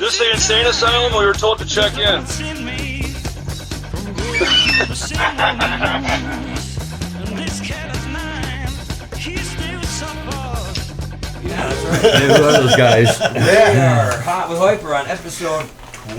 this the insane asylum? We were told to check in. Yeah, that's right. Who are those guys? We are Hot with HYPYR on episode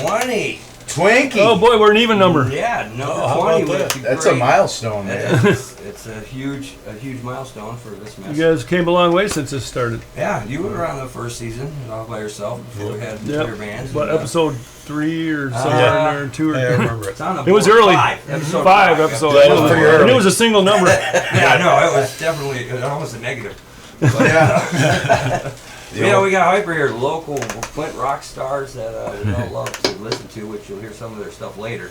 20. Twinkie. Oh boy, we're an even number. Yeah, number how 20. about that? That's a milestone, man. It's a huge milestone for this mess. You guys came a long way since this started. Yeah, you were on the first season all by yourself before we had your bands. What, and, episode 3 or somewhere in there, 2 or I remember it. It's on the It was board. episode Five. episode. Yeah, it was pretty early. And it was a single number. Yeah, no, it was definitely almost a negative. But, Yeah. yeah, we got HYPYR here, local Flint rock stars that we all love to listen to, which you'll hear some of their stuff later,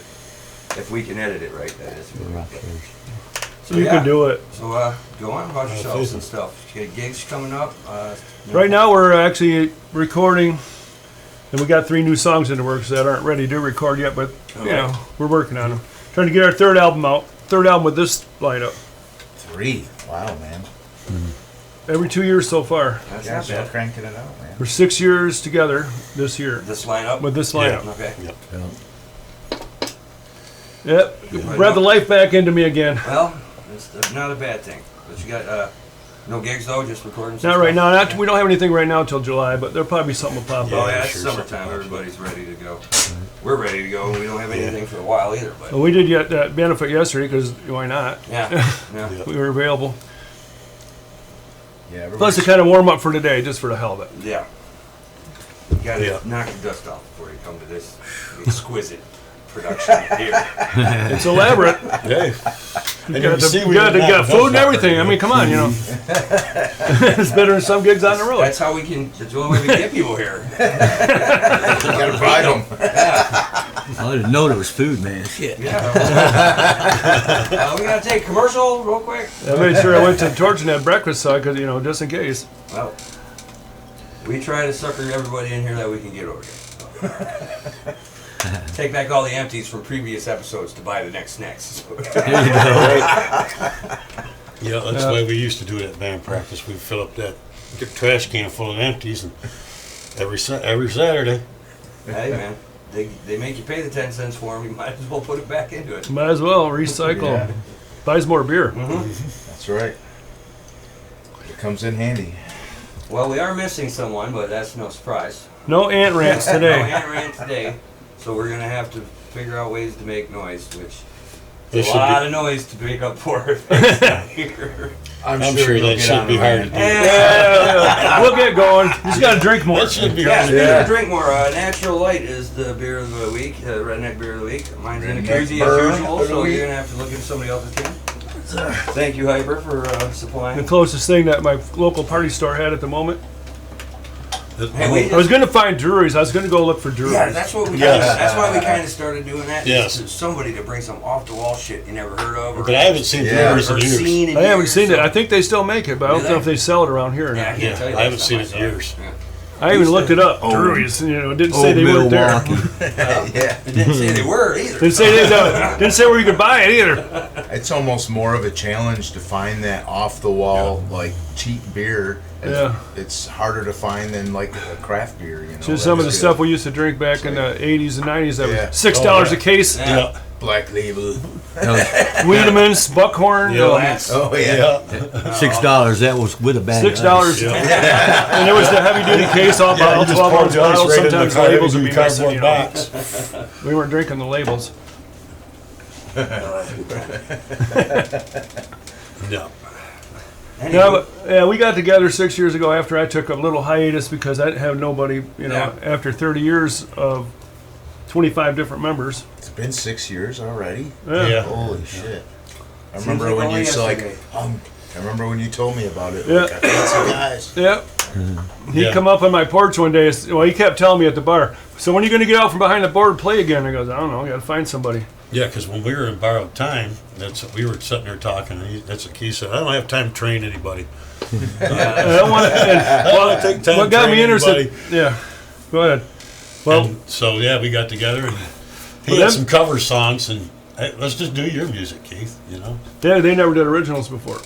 if we can edit it right, that is. So You can do it. So go on about yourselves and stuff. You got gigs coming up? Right now we're actually recording, and we got 3 new songs in the works that aren't ready to record yet, but you know, we're working on them. Trying to get our 3rd album out. 3rd album with this lineup. 3. Wow, man. Every 2 years so far. That's Yeah, not so bad. cranking it out, man. We're 6 years together this year This lineup? with this lineup. Okay. Yep. Brought the life back into me again. Well, it's not a bad thing. But you got no gigs though, just recording some Not right stuff? now. We don't have anything right now until July, but there'll probably be something will pop Oh up. yeah, it's summertime. Everybody's ready to go. We're ready to go. We don't have anything for a while either, but Well, we did get that benefit yesterday because why not? yeah. We were available. Yeah, Plus, to kind of warm up for today, just for the hell of it. Yeah. You gotta knock the dust off before you come to this exquisite production here. It's elaborate. Hey. You got food and everything. I mean, come on, you know. It's better than some gigs on the road. That's how we can. That's the only way we can get people here. You gotta provide them. I didn't know there was food, man. Shit. Yeah. We gotta take a commercial real quick. I made sure I went to the Torch and had breakfast so I could, you know, just in case. Well, we try to sucker everybody in here that we can get over here. Take back all the empties from previous episodes to buy the next snacks. Yeah, that's the way we used to do it at band practice. We'd fill up that trash can full of empties and every Saturday. Hey man, they make you pay the 10 cents for them. You might as well put it back into it. Might as well recycle. Yeah. Buys more beer. That's right. It comes in handy. Well, we are missing someone, but that's no surprise. No ant rants No today. Ant ran today, so we're gonna have to figure out ways to make noise, which This is a should lot be- of noise to make up for if it's not here. I'm sure you'll that get should on be the hard line. to do. Yeah, we'll get going. You just got to drink more. That should be Yeah, hard to speaking do. of drink more, Natural Light is the beer of the week, redneck beer of the week. Mine's in a Redneck koozie burn as usual, of the so week. you're gonna have to look into somebody else's can. Thank you, HYPYR, for supplying. The closest thing that my local party store had at the moment. Hey, we I was going to find breweries. I was going to go look for breweries. Yeah, that's what we. Yes. That's why we kind of started doing that. Yes. Just somebody to bring some off the wall shit you never heard of, or But I haven't seen Yeah. breweries in or years. seen in I haven't years, seen it. so- I think they still make it, but I don't Do know they? if they sell it around here or Yeah, I not. can't tell you. I haven't last seen time it I in saw years. Yeah. I even looked it up. Breweries, you know, it didn't say Old they weren't there. Milwaukee. Yeah. It didn't say they were either. Didn't say didn't say where you could buy it either. It's almost more of a challenge to find that off the wall, like cheap beer. Yeah. It's harder to find than like a craft beer, you know. Just some of the That's stuff good. we used to drink back in the 80s and 90s that Yeah. was $6 Oh, a case. Yeah. Yeah. Black Label. Wiedemann's, Buckhorn, Yeah. That's- Oh yeah. $6. That was with a bag. $6. Yeah. And there was the heavy duty case all Yeah, you about just 12 poured ounce the ice bottles. right in the Sometimes the car- labels would be cardboard missing. You know. box. We weren't drinking the labels. No. No, but yeah, we got together 6 years ago after I took a little hiatus because I didn't have nobody, you know, Yeah. after 30 years of 25 different members. It's been 6 years already. Yeah. Holy shit. I Seems remember like when only you said like, yesterday. I remember when you told me about it. Yeah. Like, I fancy guys. Yep. He'd Yeah. come up on my porch one day. Well, he kept telling me at the bar, so when are you going to get out from behind the board and play again? I goes, I don't know. I got to find somebody. Yeah, because when we were in borrowed time, we were sitting there talking, and that's what he said. I don't have time to train anybody. I don't want to. I don't want to take time What to got train me interested? anybody. Yeah. Go ahead. Well, And so yeah, we got together and he Well, had that- some cover songs, and hey, let's just do your music, Keith. You know, they never did originals before,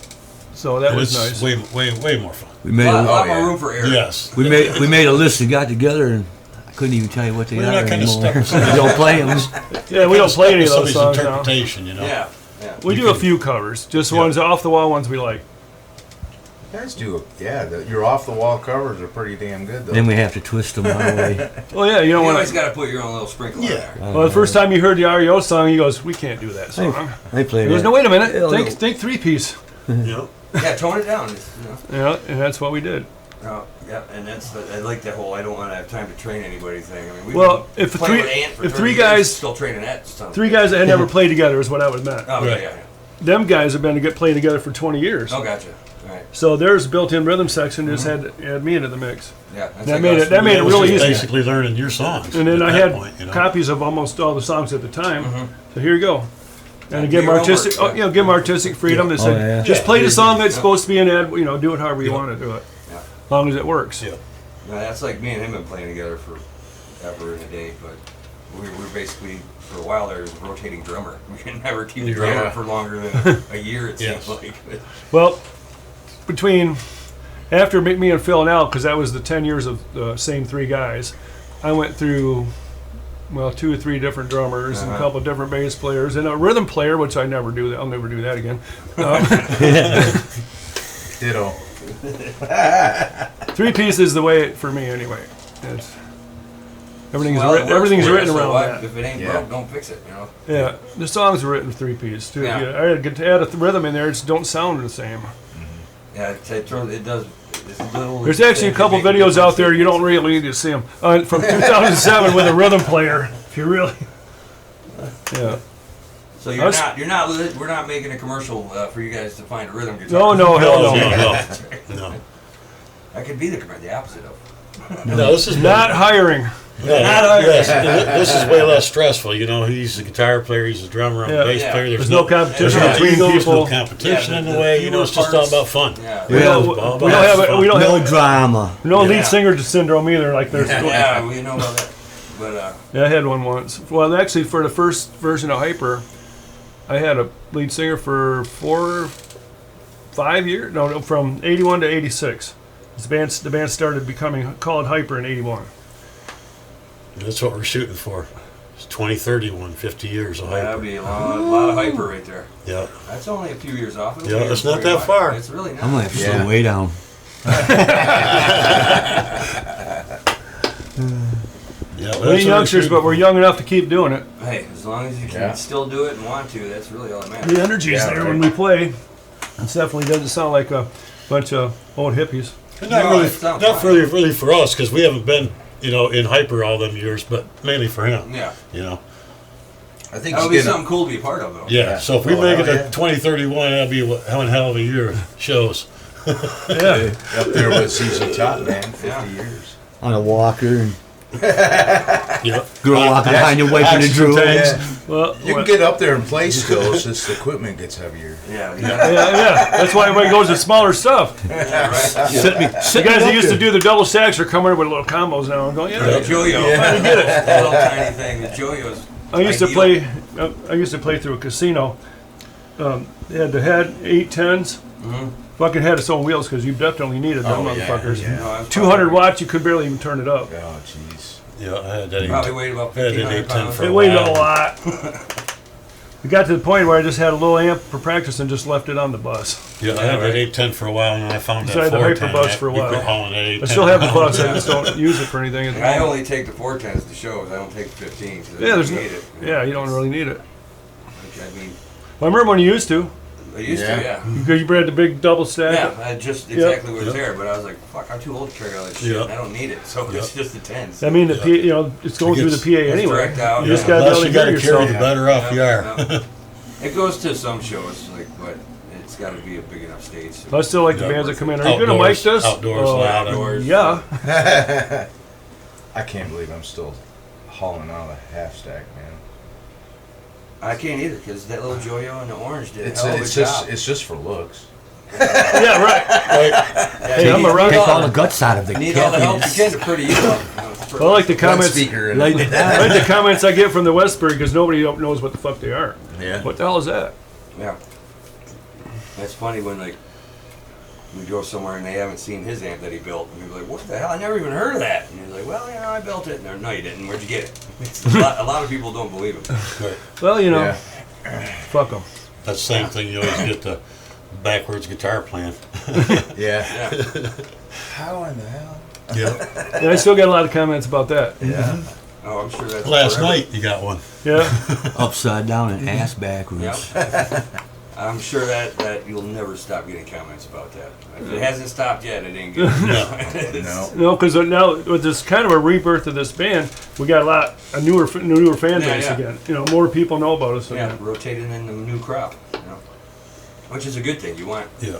so that and was it's nice. way more fun. We made A a, lot yeah. more room for error. Yes. we made a list and got together, and couldn't even tell you what they We're are not kinda anymore. stuck with We don't play them. Yeah, we don't play any of those Somebody's songs now. interpretation, you know. Yeah, yeah. We do a few covers, just ones off the wall ones we like. You guys do, your off the wall covers are pretty damn good though. Then we have to twist them our way. Well, yeah, you You don't want always to. got to put your own little sprinkle in Yeah. there. Well, the first time you heard the REO song, he goes, "We can't do that song." They play He goes, that. "No, wait a minute. Hell no. Think 3-piece." Yeah. Yeah, tone it down. Yeah, and that's what we did. Yeah, and I like that whole I don't want to have time to train anybody thing. I mean, Well, if three guys- still training that stuff. 3 guys that had never played together is what I would meant. Oh, Right. yeah. Them guys have been playing together for 20 years. Oh, gotcha. All right. So there's built-in rhythm section. Just had me into the mix. Yeah. That made it was really just easy. basically learning your songs. And then at I that had point, you know? copies of almost all the songs at the time. So here you go. And Yeah, give them your own artistic, work, yeah. give them artistic freedom. They Oh, said, yeah. just Yeah, play the yeah, song yeah. that's supposed to be in it. Do it however you Yeah. want to do it, Yeah. as long as it works. Yeah. No, that's like me and him been playing together for ever and a day, but we were basically, for a while there, was a rotating drummer. We could never keep a drummer Yeah. for longer than a year, it seems Yes. like. Well, after me and Phil and Al, because that was the 10 years of the same 3 guys, I went through, 2 or 3 different drummers and a couple of different bass players and a rhythm player, which I never do. I'll never do that again. Ditto. 3-piece is the way for me anyway. It's, everything's Well, it works everything's for you, written so around why- that. If it ain't Yeah. broke, don't fix it, you know? Yeah, the songs are written 3-piece too. Yeah. I had to add a rhythm in there. It don't sound the same. Yeah, it does. It's little There's actually a couple videos out there. You don't really need to see them from 2007 with a rhythm player. If you really, yeah. So we're not making a commercial for you guys to find a rhythm guitar. No, hell no. No. That could be the opposite of. No, this is Not hiring. Yes, this is way less stressful. You know, he's a guitar player, he's a drummer, I'm Yeah. a bass Yeah. player. There's no competition there's between egos, people. no competition Yeah, in the the way. You know, it's just all parts- about fun. Yeah. We Yeah. don't, we don't have we don't No have drama. we don't Yeah. lead singer syndrome either. Like there's Yeah, we know about that. But yeah, I had one once. Well, actually, for the first version of HYPYR, I had a lead singer for 5 years. No, from 81 to 86. The band started becoming called HYPYR in 81. That's what we're shooting for. It's 2031, 50 years of that'd hyper. be a lot of hyper right there. Yeah. That's only a few years off. Yeah, it's not that far. It's really not. I'm gonna have to Yeah. slow way down. Yeah, We're youngsters, but we're young enough to keep doing it. Hey, as long as you can Yeah. still do it and want to, that's really all that matters. The energy's Yeah, there right. when we play. It definitely doesn't sound like a bunch of old hippies. Not No, really, it sounds not fine. really for us because we haven't been, in hyper all them years, but mainly for him. Yeah, I think that would he's be gonna. something cool to be a part of, though. Yeah. Yeah. So if we Oh, make it hell to yeah. 2031, that'd be one hell of a year of shows. Yeah. Up there with CC Top, man. 50 Yeah. years. On a walker and Yeah. girl walking behind you wiping the Oxygen drool. tanks. Well, You can get up there and play still, it's just the equipment gets heavier. Yeah, yeah. That's why everybody goes to smaller stuff. yeah, right. Sit me, The sit guys me that up used to there. do the double stacks are coming in with little combos now. I'm going, The yeah. Joyo. I get it. That little tiny thing. The Joyo's. I used to ideal. play. I used to play through a casino. They had the head 810s. Fucking had its own wheels because you definitely needed them Oh, yeah, motherfuckers. yeah. No, I'm 200 watts, you could barely even turn it up. Oh, jeez. Yeah, I had that. Probably weighed about I had that 1,500 810 pounds. for It a weighed a while. lot. It got to the point where I just had a little amp for practice and just left it on the bus. Yeah, I had right. that 810 for a while, and then I found So that I had the 410. hyper bus for a We while. quit hauling that I 810. still have the bus, I just don't use it for anything. At the I moment. only take the 410s to shows. I don't take the 15s. Yeah, there's I no, need it. yeah, you don't really need it. Which, I mean, Well, I remember when you used to, I used Yeah. to, yeah. because you had the big double stack. Yeah, I just exactly what was Yep. there, but I was like, fuck, I'm too old to carry all that shit. Yep. I don't need it, so it's Yep. just the 10s. I mean, the Yeah. P, it's going through the PA It's anyway. direct out, You just yeah. got to Less be able you to got hear to carry, yourself. the better off you are. Yeah. It goes to some shows, like, but it's got to be a big enough stage. I still like the Yeah. bands that come in. Are you going to mic Outdoors- this? outdoors, Oh, loud. Outdoors. Yeah. I can't believe I'm still hauling out a half stack, man. I can't either, because that little Joyo and the orange did It's a hell of a it's job. just it's just for looks. Yeah, right. Hey, I'm a rock. Take all the guts out of the Need all the help you caffeine. can to pretty you up. I like the One comments. speaker and Light it I down. like the comments I get from the Westbury because nobody knows what the fuck they are. yeah. What the hell is that? Yeah. That's funny when, like, we go somewhere and they haven't seen his amp that he built, and we're like, what the hell? I never even heard of that. And he's like, well, I built it. And they're, no, you didn't. Where'd you get it? A lot of people don't believe him. Right. Well, Yeah. fuck them. That's the same thing. You always get the backwards guitar playing. Yeah. Yeah. How in the hell? Yep. Yeah, I still get a lot of comments about that. Yeah. Oh, I'm sure that's Last forever. night you got one. Yeah. Upside down and ass backwards. Yep. I'm sure that you'll never stop getting comments about that. If it hasn't stopped yet, it ain't good. No. No, because now with this kind of a rebirth of this band, we got a newer fan Yeah, base yeah. again. More people know about us Yeah, again. rotating in the new crowd, which is a good thing. You want. Yeah.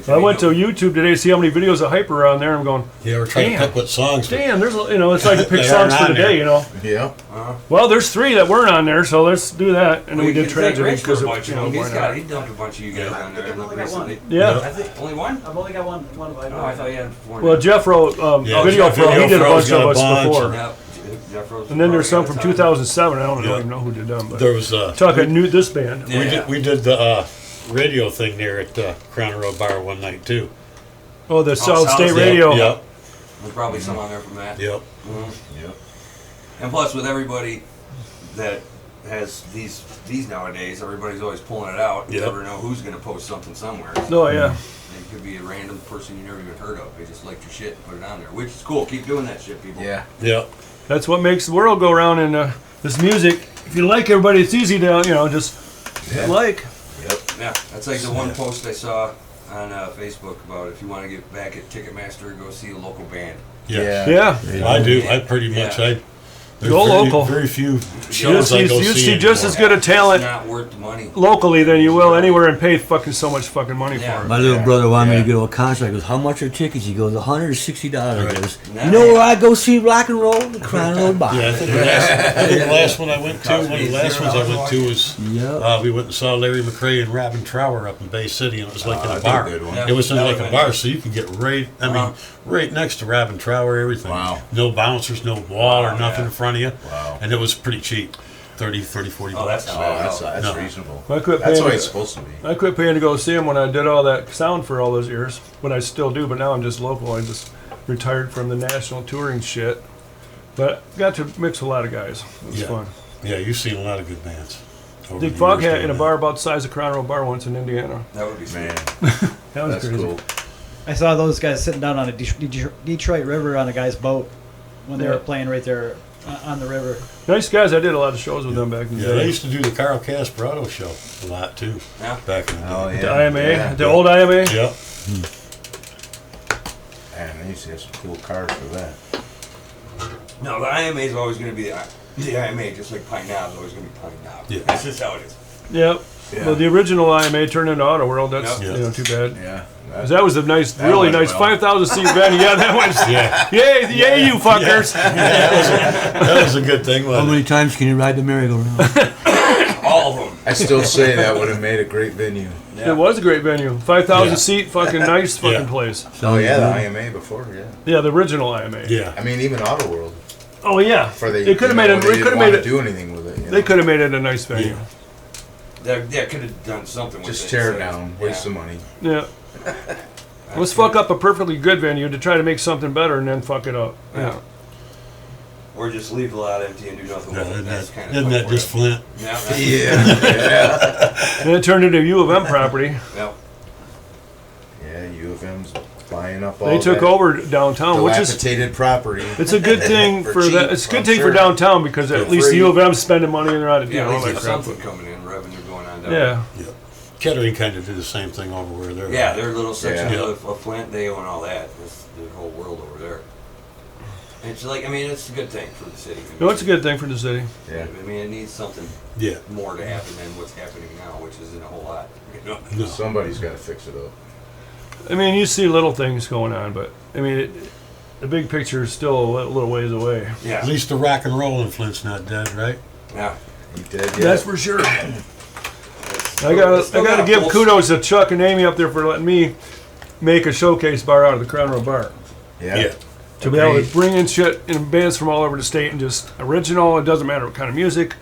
I went to YouTube today to see how many videos of HYPYR are on there. I'm going, Yeah, we're trying Damn. to pick what songs. damn, there's it's like to pick They songs aren't for on the day, there. Yeah. Well, there's 3 that weren't on there, so let's do that. And then we did tragedy Rich for because a bunch, of He why not? dumped a bunch of you guys on there I've only got recently. Yeah. I think only one. I've only got one of Oh, I thought you had 4. Well, Jeff wrote Yeah, Video Jeff Pro. He did a Fro's bunch of got a us bunch. before. Yeah, Jeff Rose And then there's some probably from got a ton. 2007. I don't Yeah. even know who did them. But There was talking new this band. Yeah. we did the radio thing there at Crown Road Bar one night too. Oh, the South South State State. Radio. Yep. There's probably some on there from that. Yep. Mhm. Yep. And plus, with everybody that has these nowadays, everybody's always pulling it out. You Yep. never know who's going to post something somewhere. Oh yeah. It could be a random person you never even heard of. They just liked your shit and put it on there, which is cool. Keep doing that shit, people. Yeah. Yep. That's what makes the world go round. And this music, if you like everybody, it's easy to just Yeah. like. Yeah, that's like the one post I saw on Facebook about if you want to get back at Ticketmaster, go see a local band. Yeah. Yeah. I do. I pretty much. Yeah. There's Go very, local. Very few You shows I go see see just as anymore. good a talent It's not worth the money. locally than you will anywhere and pay so much fucking money Yeah. for it. My little brother wanted me Yeah. to go to a concert. I goes, how much are tickets? He goes, $160. Right. He goes, Nice. you know where I go see rock and roll? The Crown Road Bar. Yeah, I think the last one I went to, one of the last ones I went to was Yep. we went and saw Larry McRae and Robin Trower up in Bay City, and it was like in a that's bar. a good one. Yeah. It was in That like a would've bar, been- so you could get right. I mean, Uh-huh. right next to Robin Trower, everything. Wow. No bouncers, no wall or Wow, nothing yeah. in front of you. Wow. And it was pretty cheap, 30, 40 Oh, bucks. that's Oh, not that's bad. No. reasonable. I quit That's paying. the way it's supposed to be. I quit paying to go see him when I did all that sound for all those years. But I still do. But now I'm just local. I just retired from the national touring shit. But got to mix with a lot of guys. It was Yeah. fun. Yeah, you've seen a lot of good bands. over Did the Fog years Hat in a doing bar about the size of Crown Road Bar once in Indiana. That would be sweet. Man, That was that's crazy. cool. I saw those guys sitting down on a Detroit River on a guy's boat when they Yeah. were playing right there on the river. Nice guys. I did a lot of shows with them back in the Yeah, they day. used to do the Carl Casperado show a lot too. Yeah. Back in the day. Oh, yeah. The IMA, Yeah. the old IMA. Yep. Man, they used to have some cool cars for that. No, the IMA is always going to be the IMA, just like Pine Knob is always going to be Pine Knob. Yeah. That's just how it is. Yep. Yeah. Well, the original IMA turned into Auto World. That's Yep. too bad. Yeah. 'Cause that was a nice, That really went nice well. 5,000 seat venue. Yeah, that was. Yeah. Yay, yay, you fuckers! That was a good thing, How wasn't many it? times can you ride the merry-go-round? All of them. I still say that would have made a great venue. Yeah. It was a great venue. 5,000 Yeah. seat, fucking nice fucking Yeah. place. Oh yeah, the IMA before, yeah. Yeah, the original IMA. Yeah. I mean, even Auto World. Oh yeah. For the, They could have made it. They They didn't could have want made to it. do anything with it. You They know? could have made it a nice venue. That could have done something with Just it. tear so, it down, waste some money. Yeah. Let's fuck up a perfectly good venue to try to make something better and then fuck it up. Yeah. Or just leave the lot empty and do nothing Yeah, with it. isn't That's that, kind of isn't that just Flint? Yeah. That's, Yeah, And it turned into U of M property. yeah. yeah. U of M's buying up all They took that over downtown, which is dilapidated property. it's a good thing For for cheap, that. It's a good I'm thing for sure. downtown because at For least free. U of M's spending money and they're out of Yeah, at all least that there's crap. something coming in, revenue going on down Yeah. Yeah. Kettering kind of did the same thing over where they're Yeah, at. their little section Yeah. of Flint, they own all that. That's the whole world over there. It's like, I mean, it's a good thing for the city. No, it's a good thing for the city. Yeah. I mean, it needs something Yeah. more to happen than what's happening now, which isn't a whole lot. You know? No. Somebody's got to fix it up. I mean, you see little things going on, but I mean, the big picture is still a little ways away. At Yeah. least the rock and roll in Flint's not dead, right? Yeah. You dead yet? That's for sure. It's I gotta still got a give pulse. kudos to Chuck and Amy up there for letting me make a showcase bar out of the Crown Road Bar. Yeah. To be able to Agreed. bring in shit in bands from all over the state and just original. It doesn't matter what kind of music.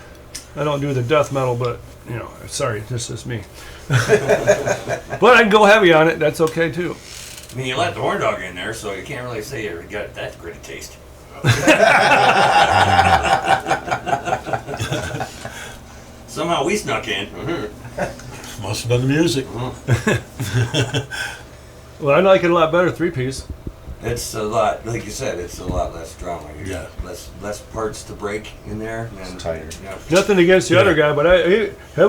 I don't do the death metal, but you know, sorry, this is me. But I can go heavy on it. That's okay too. I mean, you let the horn dog in there, so you can't really say you got that great a taste. Somehow we snuck in. Must have been the music. Well, I like it a lot better 3-piece. It's a lot, like you said, it's a lot less drama. Yeah. Less parts to break in there. And, tighter. Yeah. Nothing against the other guy, but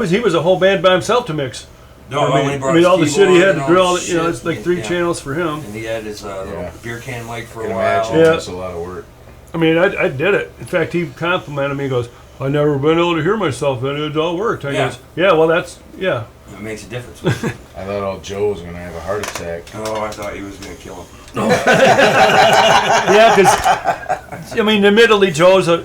he was a whole band by himself to mix. No, I when he brought mean his all the shit he keyboard had and to all drill. the You know, shit, it's like 3 yeah. channels for him. And he had his little Yeah. beer can mic for I a can while. imagine. Yeah. It's a lot of work. I mean, I did it. In fact, he complimented me. He goes, "I've never been able to hear myself, and it all worked." I Yeah. goes, "Yeah, well, that's yeah." It makes a difference. I thought old Joe was gonna have a heart attack. Oh, I thought he was going to kill him. Yeah, because I mean, admittedly, Joe's a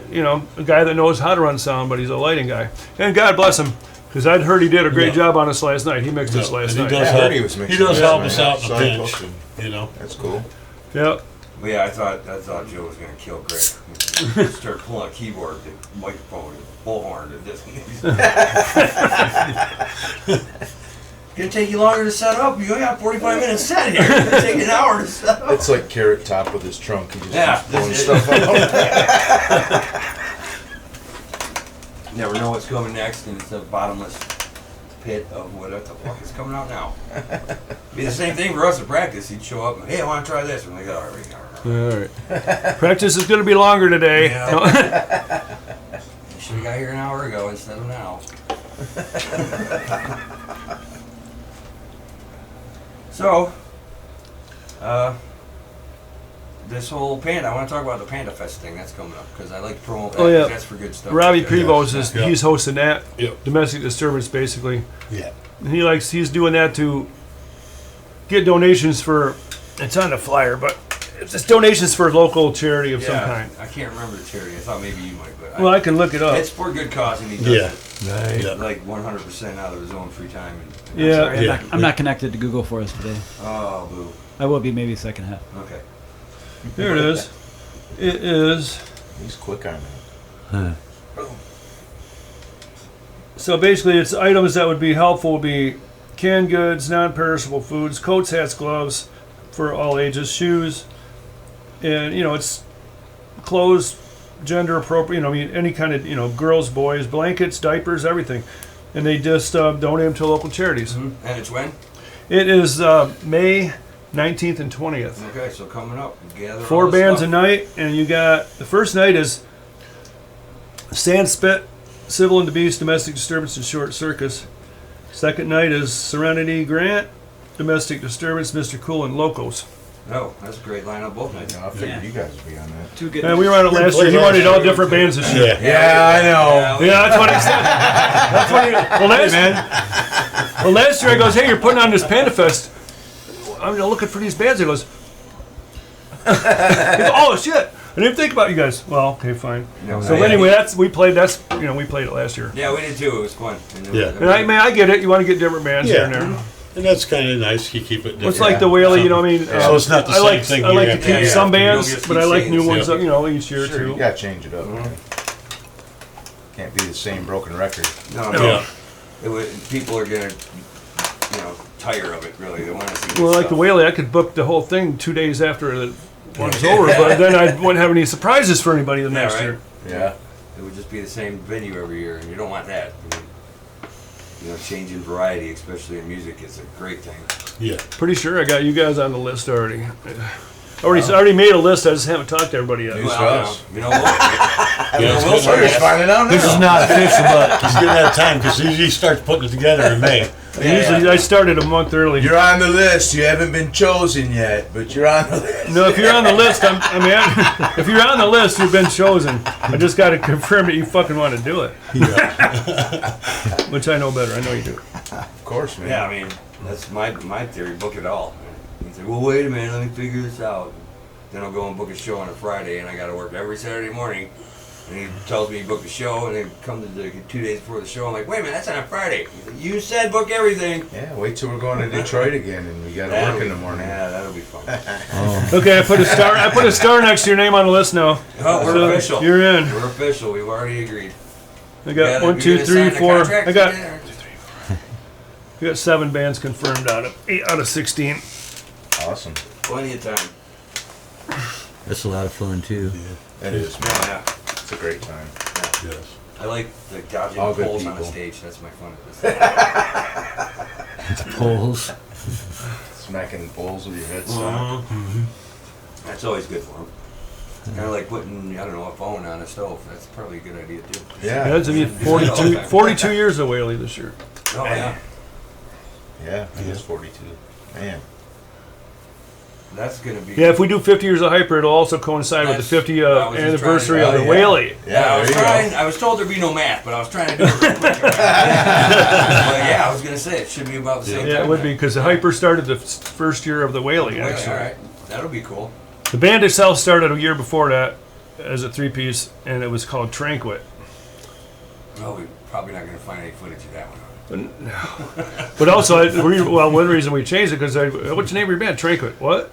guy that knows how to run sound, but he's a lighting guy, and God bless him, because I'd heard he did a great Yeah. job on us last night. He mixed us last And night. he does I heard help, he was he mixing does this, help man. us out in Saw a he pinch. posted. You know. That's cool. Yeah, But yeah, I thought Joe was going to kill Greg. Start pulling a keyboard, the microphone, the bullhorn, and this. It's going to take you longer to set up. You only got 45 minutes set here. It's going to take an hour to set up. It's like Carrot Top with his trunk. He just Yeah, keeps blowing this is- stuff out. Never know what's coming next, and it's a bottomless pit of what the fuck is coming out now. Be the same thing for us at practice. He'd show up and, hey, I want to try this. And we go, all right. all right. Practice is going to be longer today. Yeah. You should have got here an hour ago instead of now. So, this whole Panda, I want to talk about the Panda Fest thing that's coming up, because I like to promote that, Oh, yeah. 'cause that's for good stuff. Robbie Yeah. Prevost is Yeah. he's hosting that Yep. domestic disturbance basically. Yeah. And he's doing that to get donations for. It's on the flyer, but it's donations for a local charity of some Yeah, kind. I can't remember the charity. I thought maybe you might, but Well, I can look it up. it's for good cause, and he does Yeah. it Yeah. like 100% out of his own free time. And, Yeah. Sorry, Yeah. I'm not connected to Google for us today. Oh, boo. I will be maybe second half. Okay. There it is. It is. He's quick on that. So basically, it's items that would be helpful would be canned goods, non-perishable foods, coats, hats, gloves for all ages, shoes, and it's clothes, gender appropriate. I mean, any kind of girls, boys, blankets, diapers, everything, and they just donate them to local charities. And it's when? It is May 19th and 20th. Okay, so coming up, gather 4 all this bands a stuff. night, and you got the first night is Sand Spit, Civil and the Beast, Domestic Disturbance and Short Circus. Second night is Serenity Grant, Domestic Disturbance, Mr. Cool and Locos. Oh, that's a great lineup both nights. I figured Yeah. you guys would be on that. Too good. And we were on it last year. He wanted all different bands this year. Yeah. Yeah, I know. Yeah, that's what he said. That's what he. Well, last year I goes, "Hey, you're putting on this Panda Fest. I'm looking for these bands." He goes, "Oh shit! I didn't think about you guys." Well, okay, fine. No, So yeah, anyway, we played it last year. Yeah, we did too. It was fun. And it Yeah. was- And I get it. You want to get different bands here and there. And that's kind of nice. You keep it different. It's like the Whaley, I mean. So it's not the I same like, thing I like year to after keep year. some You don't bands, just but keep I like saying new the ones, same. each year Sure, too. you gotta change it up. Can't be the same broken record. No, Yeah. people are gonna, tire of it. Really, they want to see. good Well, like the stuff. Whaley, I could book the whole thing 2 days after the one's over, but then I wouldn't have any surprises for anybody the Yeah, next right. year. Yeah. It would just be the same venue every year, and you don't want that. I mean, changing variety, especially in music, is a great thing. Yeah. Pretty sure I got you guys on the list already. I already made a list. I just haven't talked to everybody yet. News to Well, us. we'll Yeah, it's Will good. Fergus. We're just finding out now. This is not official, but He's getting that time because he starts putting it together in May. I started a month early. You're on the list. You haven't been chosen yet, but you're on the list. No, if you're on the list, if you're on the list, you've been chosen. I just got to confirm that you fucking want to do it, which I know better. I know you do. Of course, man. Yeah, I mean, that's my theory. Book it all. He's like, well, wait a minute, let me figure this out. Then I'll go and book a show on a Friday, and I got to work every Saturday morning. And he tells me he booked a show, and then come to the 2 days before the show. I'm like, wait a minute, that's on a Friday. He's like, you said book everything. Yeah, wait till we're going to Detroit again, and we gotta work in the morning. Yeah, that'll be fun. Okay, I put a star. I put a star next to your name on the list now. Oh, we're So official. You're in. We're official. We've already agreed. I got You're 1, 2, gonna 3, sign the 4. contract I got today, or- We got 7 bands confirmed out of 16. Awesome. Plenty of time. That's a lot of fun too. That is, man. Yeah. It's a great time. Yes. I like the dodging All good poles on the people. stage. That's my fun. The poles. Smacking bowls with your head Uh-huh. stuck. That's always good for them. It's kind of like putting, I don't know, a phone on a stove. That's probably a good idea too. Yeah. Yeah, it's gonna be 42 years of Whaley this year. Oh yeah. Yeah, he is 42. Man. That's gonna be. Yeah, if we do 50 years of Hyper, it'll also coincide with the 50 I was just anniversary trying of to- the Oh, yeah. Whaley. Yeah, I was there you trying. go. I was told there'd be no math, but I was trying to do it real quick. But yeah, I was gonna say it should be about the same. Yeah, time it would be then. because the Hyper started the first year of the Whaley, Well, actually. all right, that'll be cool. The band itself started a year before that as a 3-piece, and it was called Tranquit. Oh, we're probably not gonna find any footage of that one. But also, one reason we changed it because what's the name of your band? Tranquit. What?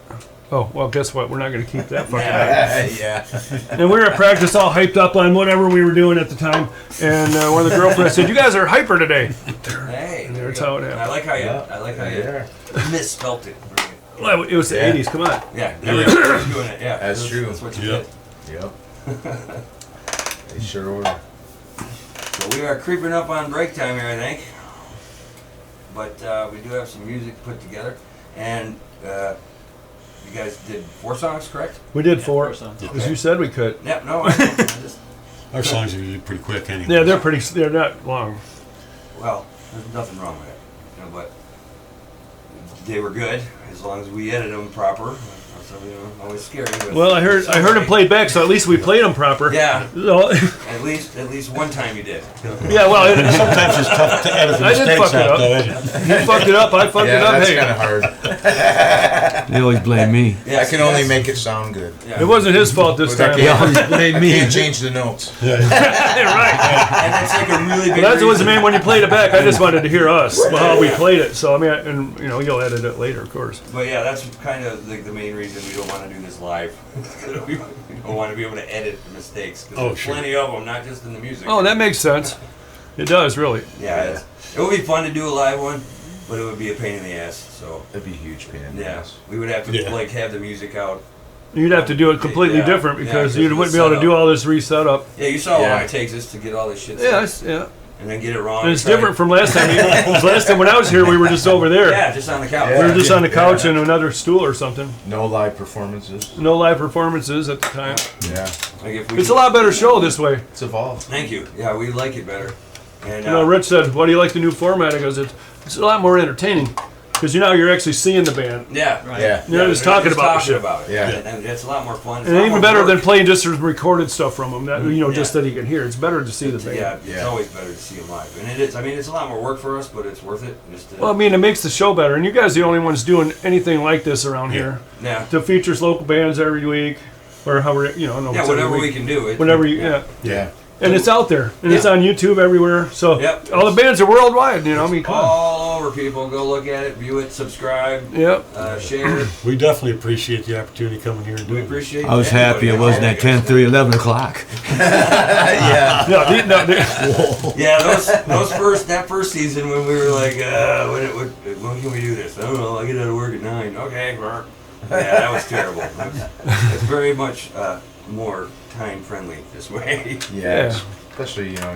Oh, well, guess what? We're not going to keep that fucking name. Yeah. And we were at practice all hyped up on whatever we were doing at the time, and one of the girlfriends said, "You guys are hyper today." Hey, there That's you go. how it happened. I like how you. Yeah. I like how Yeah. you misspelt it. Well, it was the Yeah. 80s. Come on. Yeah, everybody's doing it. Yeah, That's true. That's what you Yep. did. Yep. They sure were. So we are creeping up on break time here, I think. But we do have some music put together, and you guys did 4 songs, correct? We did 4, songs. because you said we could. Yep. No, I just Our songs are usually pretty quick anyway. Yeah, they're not long. well, there's nothing wrong with it, but they were good as long as we edited them proper. So, always scary. With Well, I heard them played back, so at least we played them proper. Yeah, So, at least one time you did. yeah, well, Sometimes it's tough to edit the I didn't mistakes fuck it out, up. though, isn't it? you fucked it up. I fucked Yeah, it up. that's Hey, kind of hard. They always blame me. Yeah, I can only make it sound good. Yeah. it wasn't his fault this But that time. They always blame me. Can't change the notes. right. And that's like a really big. Well, that's what reason. I mean when you played it back. I just wanted to hear us how we played it. So I mean, and you'll edit it later, of course. But yeah, that's kind of the main reason we don't want to do this live. We don't want to be able to edit the mistakes. 'Cause Oh, there's sure. plenty of them, not just in the music. Oh, that makes sense. It does really. Yeah, it would be fun to do a live one, but it would be a pain in the ass. So That'd be a huge pain in the yeah, ass. we would have to Yeah. have the music out. You'd have to do it completely Yeah. different Yeah, because 'cause you of the wouldn't be able to do setup. all this reset up. Yeah, you saw how long Yeah. it takes us to get all this shit. Yeah, set, yeah. and then get it wrong. And it's try different to- from last time. Last time when I was here, we were just over there. Yeah, just on the couch. We were Yeah. just on the couch in another stool or something. No live performances. No live performances at the time. Yeah. Like if we It's a lot better show this way. It's evolved. Thank you. Yeah, we like it better. And Rich said, "Why do you like the new format?" I goes, "It's a lot more entertaining because you're actually seeing the band. yeah, Right. Yeah. You're not just talking about the shit. about it. Yeah. and it's a lot more fun. It's a And lot even more better work. than playing just recorded stuff from them. That just Yeah. that you can hear. It's better to see the band. Yeah, it's Yeah. always better to see them live, and it is. I mean, it's a lot more work for us, but it's worth it. Just to, Well, I mean, it makes the show better, and you guys are the only ones doing anything like this around here. yeah, To features local bands every week, or however no, yeah, it's every whatever we week. can do. It, Whenever you, yeah. Yeah. And it's out there, and it's Yeah. on YouTube everywhere. So Yep. all the bands are worldwide. I mean, come on. all over, people. Go look at it, view it, subscribe, Yep. share. We definitely appreciate the opportunity coming here and We doing it. appreciate. I was happy it everybody. wasn't at 10, 3, 11 o'clock. Yeah. Yeah, that first season when we were like, when can we do this? I don't know. I get out of work at 9. Okay. Yeah, that was terrible. It's very much more time friendly this way. Yeah. Yeah. Especially, you got,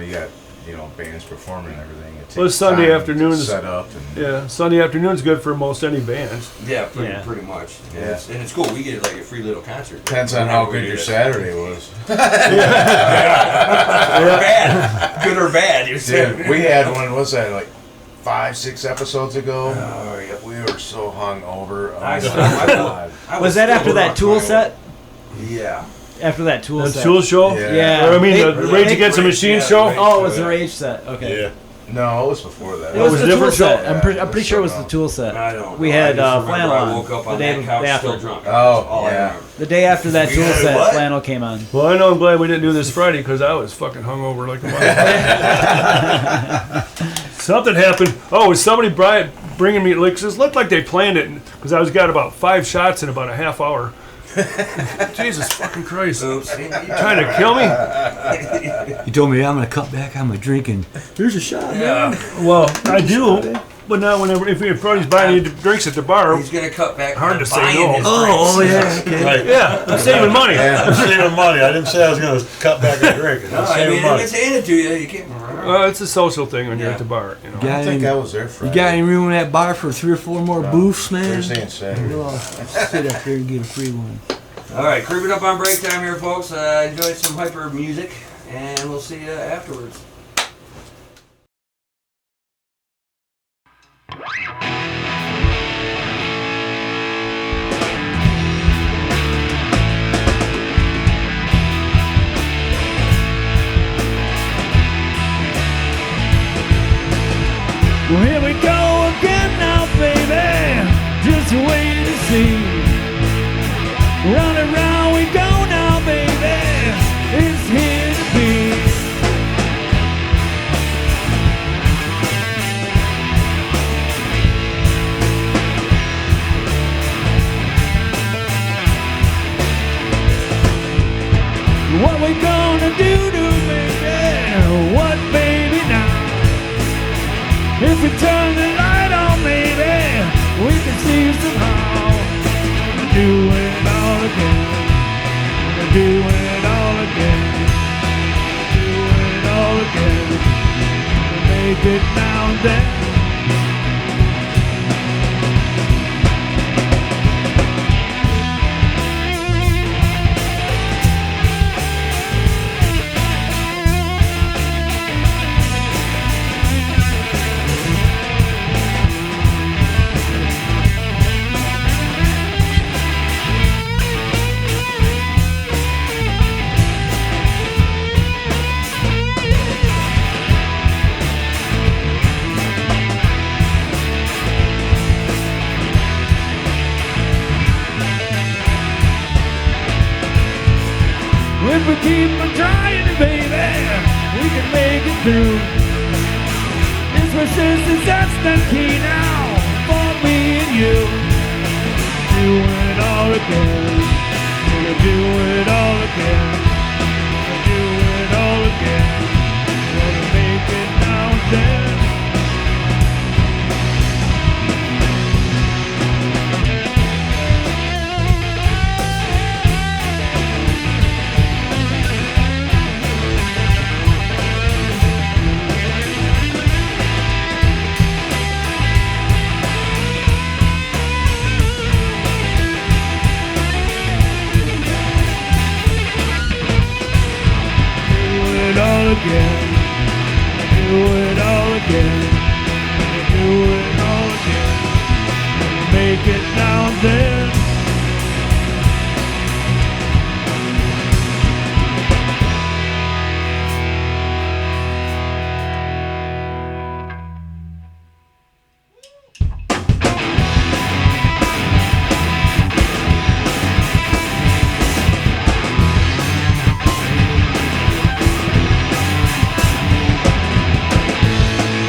bands performing and everything. It Well, takes Sunday time afternoons- to set up and Yeah, Sunday afternoon's good for most any band. Yeah, Yeah. pretty much. And, Yeah. and it's cool. We get like a free little concert. depends on how Whenever we good do your this. Saturday was. Good or bad. Good or bad. You said. Dude, we had one, what's that, like 5, 6 episodes ago? Oh, yeah. We were so hung over. Oh I my saw- God. I Was that still after that rock Tool my- set? Yeah. After that Tool The set. Tool show? Yeah. Yeah. Or, I mean, They- the Rage Against the Machine Yeah, show? Rage. Oh, it was the Rage set. Okay. Yeah. No, it was before that. It was was the a Tool different show? set. Yeah, I'm pretty sure it was the Tool set. I don't know. We had I just remember Flannel I on woke up the on day that couch after. still drunk. Oh, That's all I yeah. remember. The day after that You Tool had set, what? Flannel came on. Well, I know I'm glad we didn't do this Friday because I was fucking hungover like a motherfucker. Something happened. Oh, was somebody bringing me, like, it looked like they planned it because I got about 5 shots in about a half hour. Jesus fucking Christ. Oops. Trying to kill me? He told me I'm going to cut back on my drinking. Here's a shot, man. Yeah. Well, I do. But now, whenever if Brody's buying you drinks at the bar, He's gonna cut back. Hard on to say buying no. his Oh, drinks. yeah. Okay. Right. yeah, I'm saving money. I'm saving money. I didn't say I was going to cut back on drinking. No, I'm I saving mean, money. if it's handed to you, you can't. Well, it's a social thing when you're Yeah. at the bar. You know. Got I think any, I was there you Friday. got any room in that bar for 3 or 4 more booths, man? Thursday and Saturday. Well, I'll sit up there and get a free one. All right, creeping up on break time here, folks. Enjoy some hyper music, and we'll see you afterwards. Well, here we go again now, baby. Just wait to see. Round and round we go now, baby. It's here to be. What we gonna do, baby? What, baby, now? If we turn the light on, maybe we can see somehow. Do it all again. Do it all again. Do it all again. Make it now and then. If we keep on trying, baby, we can make it through. It's persistence, that's the key now for me and you. Do it all again. Gonna do it all again. Gonna do it all again. Gonna make it now and then. Again, do it all again, do it all again, make it now and then.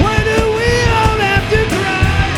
Why do we all have to cry?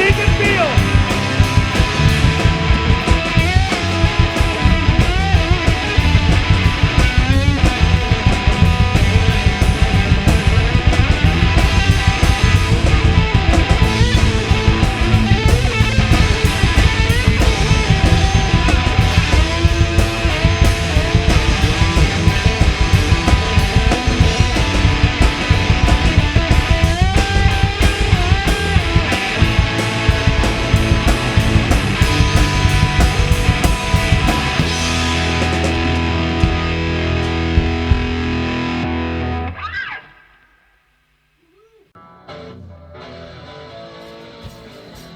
think and feel.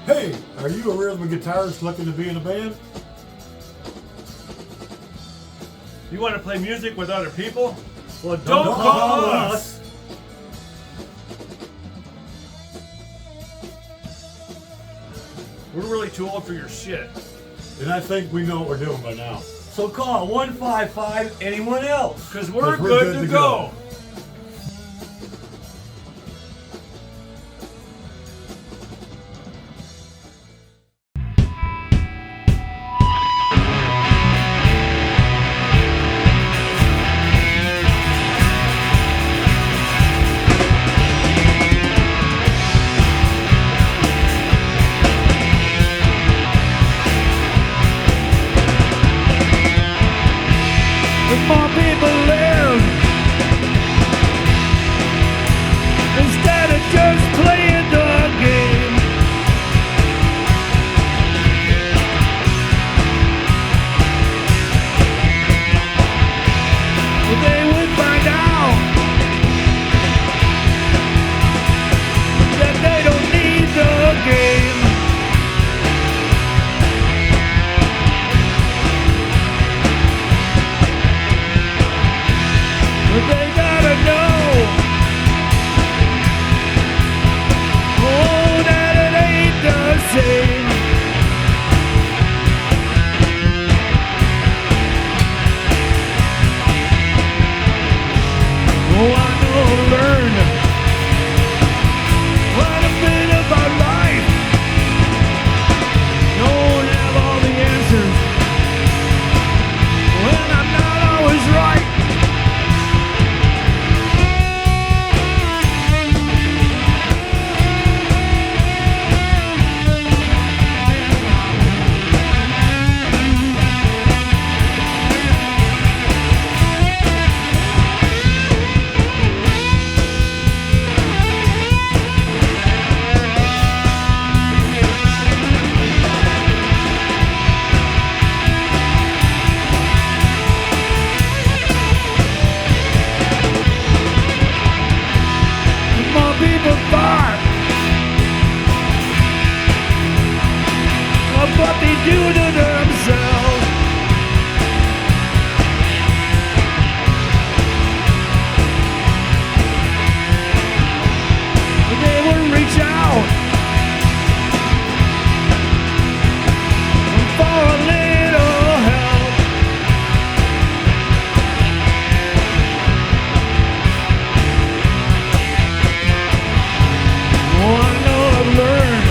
Hey, are you a rhythm guitarist looking to be in a band? You want to play music with other people? Well, Don't call us. We're really too old for your shit. And I think we know what we're doing by now. So call 155 anyone else. Because we're good to go. If more people live instead of just playing the game, they would find out that they don't need the game. They gotta know, oh, that it ain't the same. Oh, I know, learn quite a bit about life. Don't have all the answers when I'm not always right. More people thought of what they do to themselves. They would reach out for a little help. Oh, I know I've learned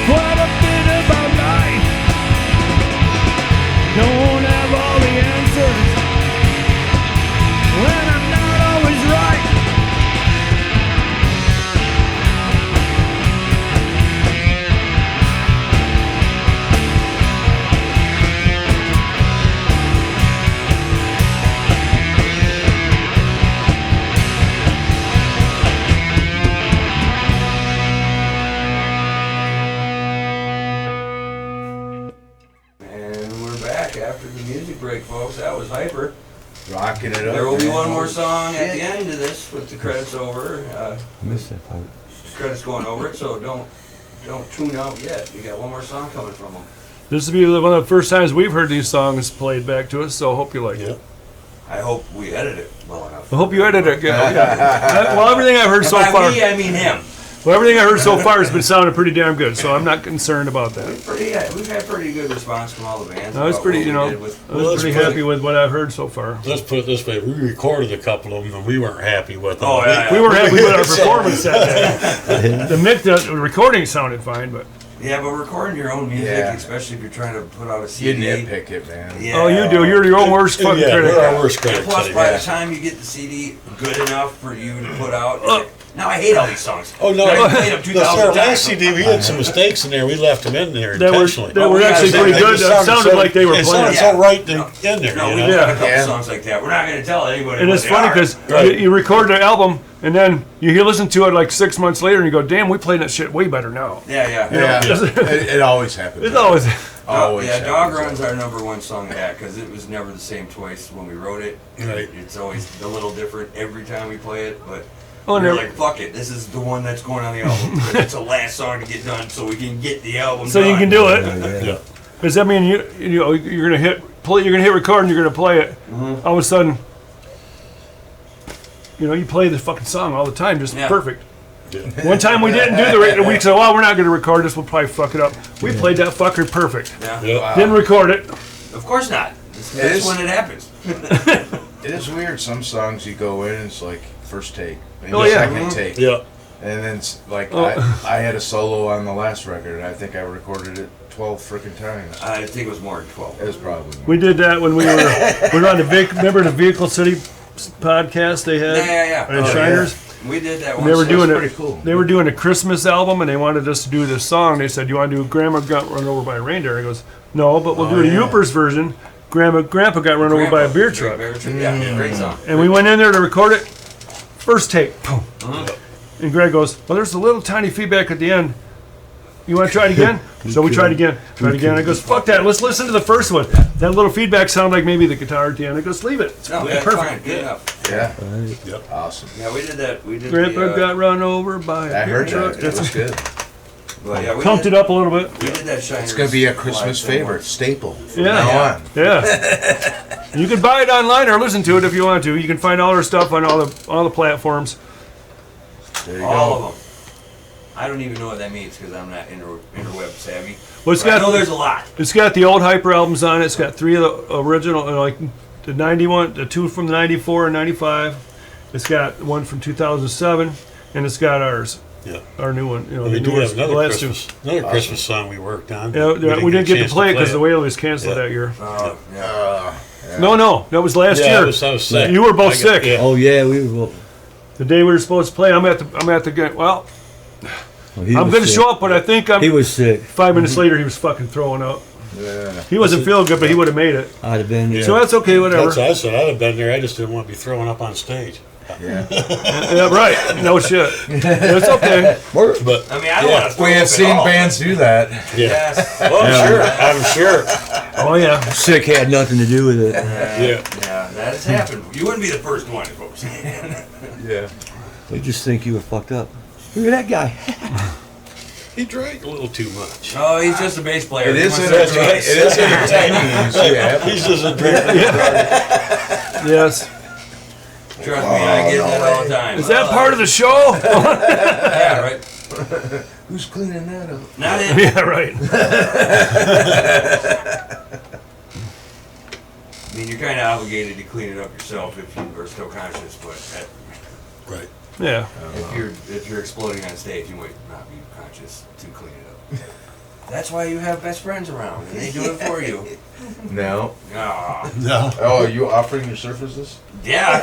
quite a bit about life. Don't have all the answers when I'm not always right. And we're back after the music break, folks. That was HYPYR. Rocking it up. There will be man. one more song at the end of this with the credits over. Missed that part. Credits going over it, so don't tune out yet. We got one more song coming from them. This will be one of the first times we've heard these songs played back to us, so I hope you like it. I hope we edit it well enough. I hope you edit it. Well, everything I've heard And so by far. me, I mean him. Well, everything I heard so far has been sounding pretty damn good, so I'm not concerned about that. We've had pretty good response from all the bands. I was about pretty, what you we know, did with- I was pretty happy with what I've heard so far. Let's put it this way: we recorded a couple of them, and we weren't happy with them. Oh, yeah. We were happy with our performance that day. The recording sounded fine, but Yeah, but recording your own music, Yeah. especially if you're trying to put out a You CD. nitpick it, man. Yeah. oh, you do. You're your own worst fucking Yeah, critic. we're our worst And critics. plus, by yeah. the time you get the CD good enough for you to put out, now I hate all these songs. Oh no! I played them The 2,000 last times. CD, we had some mistakes in there. We left them in there That were intentionally. actually yeah, pretty they good. That sounded like they were It playing. sounded so right in there. No, you we know? got a couple Yeah. songs like that. We're not going to tell anybody. And what it's they funny are. because Right. you record the album and then you listen to it like 6 months later and you go, "Damn, we played that shit way better now." Yeah. Yeah, it always happens. It's always always Yeah, Dog happens. Run's our number one song of that because it was never the same twice when we wrote it. Right. It's always a little different every time we play it, but Oh, we're no. like, fuck it, this is the one that's going on the album. 'Cause it's the last song to get done, so we can get the album so done. you can do it. Yeah. Does that mean you're gonna hit record and you're gonna play it? All of a sudden, you play the fucking song all the time, just Yeah. perfect. One time we didn't do we said, "Well, we're not gonna record this. We'll probably fuck it up." We played that fucker perfect. Yeah. Yeah. Didn't record it. Of course not. That's is. when it happens. It is weird. Some songs you go in, it's like first take, maybe Oh, yeah. second take, Yeah. and then it's like Oh. I had a solo on the last record. I think I recorded it 12 freaking times. I think it was more than 12. It was probably more. We did that when we were on the remember the Vehicle City podcast they had Yeah. at Shiners. We did that They once. were doing pretty it. cool. They were doing a Christmas album, and they wanted us to do this song. They said, "You want to do Grandma got run over by a reindeer?" I goes, "No, but we'll do the Youpers version. Grandpa got run over by a beer truck." Yeah, great song. And we went in there to record it. First take, boom. And Greg goes, "Well, there's a little tiny feedback at the end. You want to try it again?" So we tried again. Tried again. I goes, "Fuck that. Let's listen to the first one. That little feedback sounded like maybe the guitar at the end." I goes, "Leave it. It's No, that's perfect." fine. Good enough. Yeah. Yep. Awesome. Yeah, we did that. We did Grandpa got run over by I a beer heard truck. that. It was good. Well, yeah, we Pumped did, it up a little bit. We did that Shiners. It's gonna be a live Christmas thing favorite once. staple from Yeah. now on. Yeah. You can buy it online or listen to it if you want to. You can find all our stuff on all the platforms. There you All go. of them. I don't even know what that means because I'm not interweb savvy. Well, it's But I know got there's a lot. it's got the old HYPYR albums on it. It's got 3 of the original, like the 91, the 2 from the 94 and 95. It's got one from 2007, and it's got ours, Yeah. our new one. We the do newest, have the another last two. Christmas song we worked on. Yeah, we didn't get to play it because the way. Whaley was canceled Yeah. that year. Yeah. No, that was last Yeah, year. I was sick. You were both I got- sick. Yeah. Oh yeah, we were. Well, The day we were supposed to play, I'm at the well. he I'm was going to sick. show up, but I think He was sick. 5 minutes later he was fucking throwing up. Yeah. He wasn't feeling good, but he would have made it. I'd have been. So that's okay, whatever. That's what I said. I'd have been there. I just didn't want to be throwing up on stage. Yeah. Yeah, right. No shit. It's okay. But I mean, I don't want to. We have seen bands do that. yeah, Yes. well, I'm sure. Oh yeah. Sick had nothing to do with it. Yeah. Yeah, that has happened. You wouldn't be the first one, folks. Yeah. They just think you were fucked up. Look at that guy. He drank a little too much. Oh, he's just a bass player. It He is wants to- entertaining. It is entertaining. Yeah. He's just a drinker. Yes. Trust me, I get that all the time. Is that part of the show? Yeah, right. Who's cleaning that up? Not it. Yeah, right. I mean, you're kind of obligated to clean it up yourself if you are still conscious, but Right. Yeah. if you're exploding on stage, you might not be conscious to clean it up. That's why you have best friends around, and they do it for you. No. Aw. No. Oh, are you offering your services? Yeah.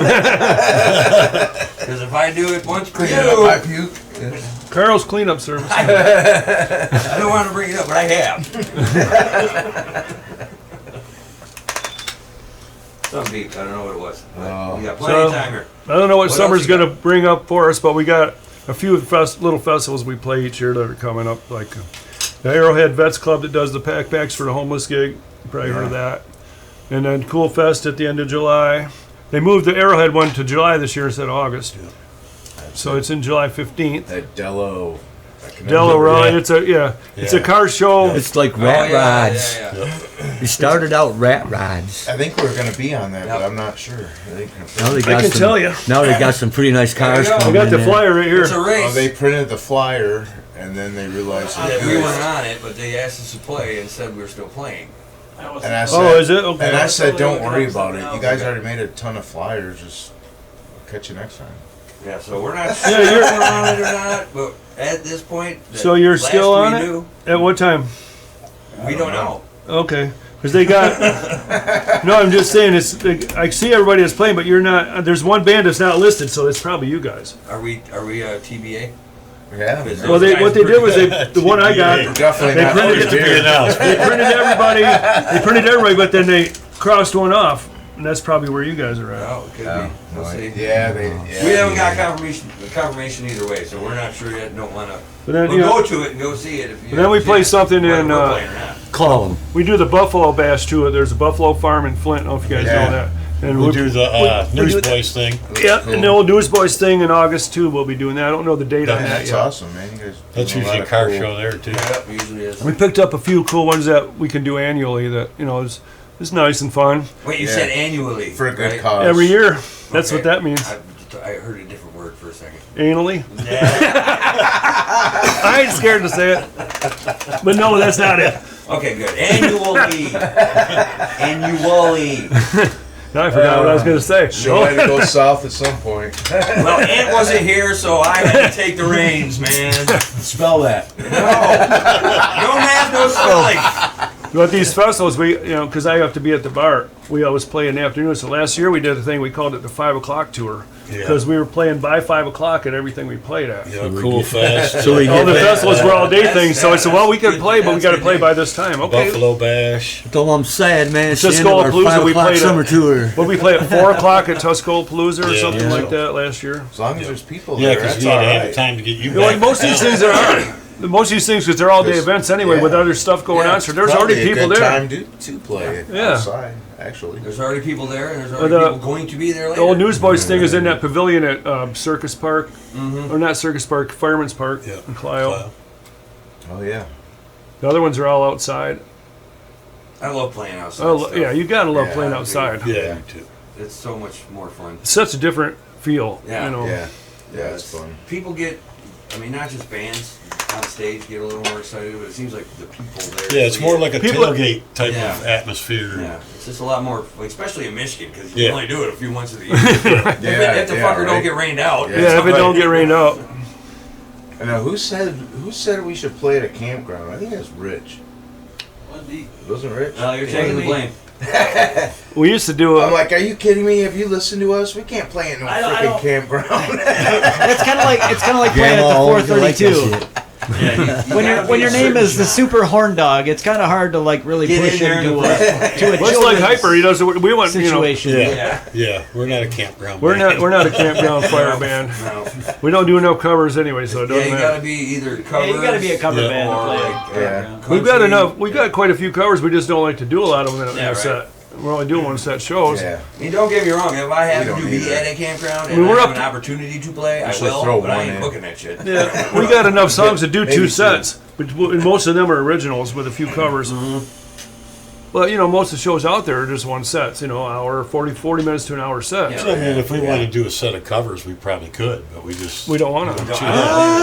Because if I do it once for Clean it up, I you, puke. Carol's cleanup service. I don't want to bring it up, but I have. Some beat, I don't know what it was. But Oh. we got plenty of So- time here. I don't know what What summer's else you going to bring up for us, but we got a few little festivals we play each year that are coming up, like the Arrowhead Vets Club that does the packbacks for the homeless gig. You probably heard of that. And then Cool Fest at the end of July. They moved the Arrowhead one to July this year instead of August. So it's in July 15th. That Dello Delaware. Yeah. It's a car show. It's like Oh, rat yeah, rides. yeah, yeah. It started out rat rides. I think we're gonna be on that, but Yep. I'm not sure. I think Now they I got can some, tell you. Now they got some pretty nice cars. There you go. I coming got the in there. flyer right here. It's a race. they printed the flyer and then they realized Yeah, it we was- weren't on it, but they asked us to play and said we were still playing. And I said, Oh, is it? Okay. And I said, don't worry about it. You guys already made a ton of flyers. Just catch you next time. Yeah, so we're not sure Yeah, if you're- we're on it or not, but at this point, So you're last still on we it? knew, At what time? we don't know. Okay. Because they got. No, I'm just saying. I see everybody that's playing, but you're not. There's one band that's not listed, so it's probably you guys. Are we TBA? Yeah. Because Well, those what guys they are did was pretty the one I got. We're definitely They not printed always it to be here. They printed everybody. They printed everybody, but then they crossed one off, and that's probably where you guys are at. Oh, it could Oh, be. We'll see. Yeah, We haven't got confirmation either way, so we're not sure yet. Don't want to. But then, We'll you know, go to it and go see it. If you But then we see play it, something whether in, we're playing or not. Call them. we do the Buffalo Bash too. There's a Buffalo Farm in Flint. I don't know if you guys Yeah. know that. And We do the we do Newsboys thing. Yeah, and the old Newsboys thing in August too. We'll be doing that. I don't know the date on that That's yet. awesome, man. You guys That's doing usually a lot of car cool- show there too. Yep, usually is. We picked up a few cool ones that we can do annually. That is nice and fun Wait, you Yeah. said annually For a good right? cause. every year. That's Okay. what that means. I heard a different word for a second. Annually. Yeah. I ain't scared to say it, but no, that's not it. Okay, good. Annually. Annually. Now I forgot what I was going to say. Show had to go south at some point. Well, Ant wasn't here, so I had to take the reins, man. Spell that. No. No math, no spelling. But these festivals, because I have to be at the bar, we always play in the afternoon. So last year we did a thing, we called it the 5 o'clock tour. Yeah. Because we were playing by 5 o'clock at everything we played at. Yeah, cool fast. So we All get the back. festivals were all day things. So I said, well, we can That's play, but we good. got to play by this time. Okay. Buffalo Bash. Though I'm sad, man. It's the end Tuscola of our Palooza, 5 we o'clock played summer at- tour. What we play at 4 o'clock at Tuscola Palooza or Yeah. something Yeah. like that last year. As long as there's people Yeah, there, because that's we all had to have right. time to get you Like back. most of these things most of these things, because they're all day Because- events anyway, yeah. with other stuff going Yeah, on. So there's Probably already a people good there. time to play Yeah. outside, actually. There's already people there, and there's But, already people going to be there later. The old Newsboys thing is in that pavilion at Circus Park, or not Circus Park, Fireman's Park Yeah. in Clio. Oh yeah. The other ones are all outside. I love playing outside. Oh, stuff. yeah, you gotta love Yeah, playing I do. outside. Yeah, me too. It's so much more fun. It's such a different feel. Yeah. You know. Yeah. Yeah, it's fun. People get, not just bands on stage get a little more excited, but it seems like the people there. Yeah, it's more like a People- tailgate type Yeah. of atmosphere. Yeah, it's just a lot more, especially in Michigan, because you Yeah. can only do it a few months of the year. if the fucker don't right. get rained out. Yeah. Yeah, if it don't get rained out. And now, who said we should play at a campground? I think that's Rich. Wasn't Rich? Well, you're taking the blame. We used to do I'm a. like, are you kidding me? Have you listened to us? We can't play in no I freaking don't- campground. It's kind of like playing Grandma at always the liked that 432. shit. When your name is the Super Horn Dog, it's kind of hard to like really Get in push there into and a What's like children's HYPYR? He does. We went. situation. Yeah. Yeah, we're not a campground. We're band. not. We're not a campground fire band. No. We don't do no covers anyway, so it Yeah, doesn't you matter. gotta be either covers. Yeah, you got to be a cover Yeah. band to or play. like Yeah. We've got country. enough. We got quite a few covers. We just don't like to do a lot of them in a Yeah, right. set. We're only doing one set shows. Yeah. I mean, don't get me wrong. If I happen don't to need be that. at a campground I mean, and we're I have up an opportunity to play, I Just will. throw But I one ain't in. booking that shit. Yeah, we got enough songs to do Maybe two two. sets, but most of them are originals with a few covers. But most of the shows out there are just one sets. Hour, 40 minutes to an hour set. Yeah. So, I mean, if we wanted to do a set of covers, we probably could, but we just We don't want to.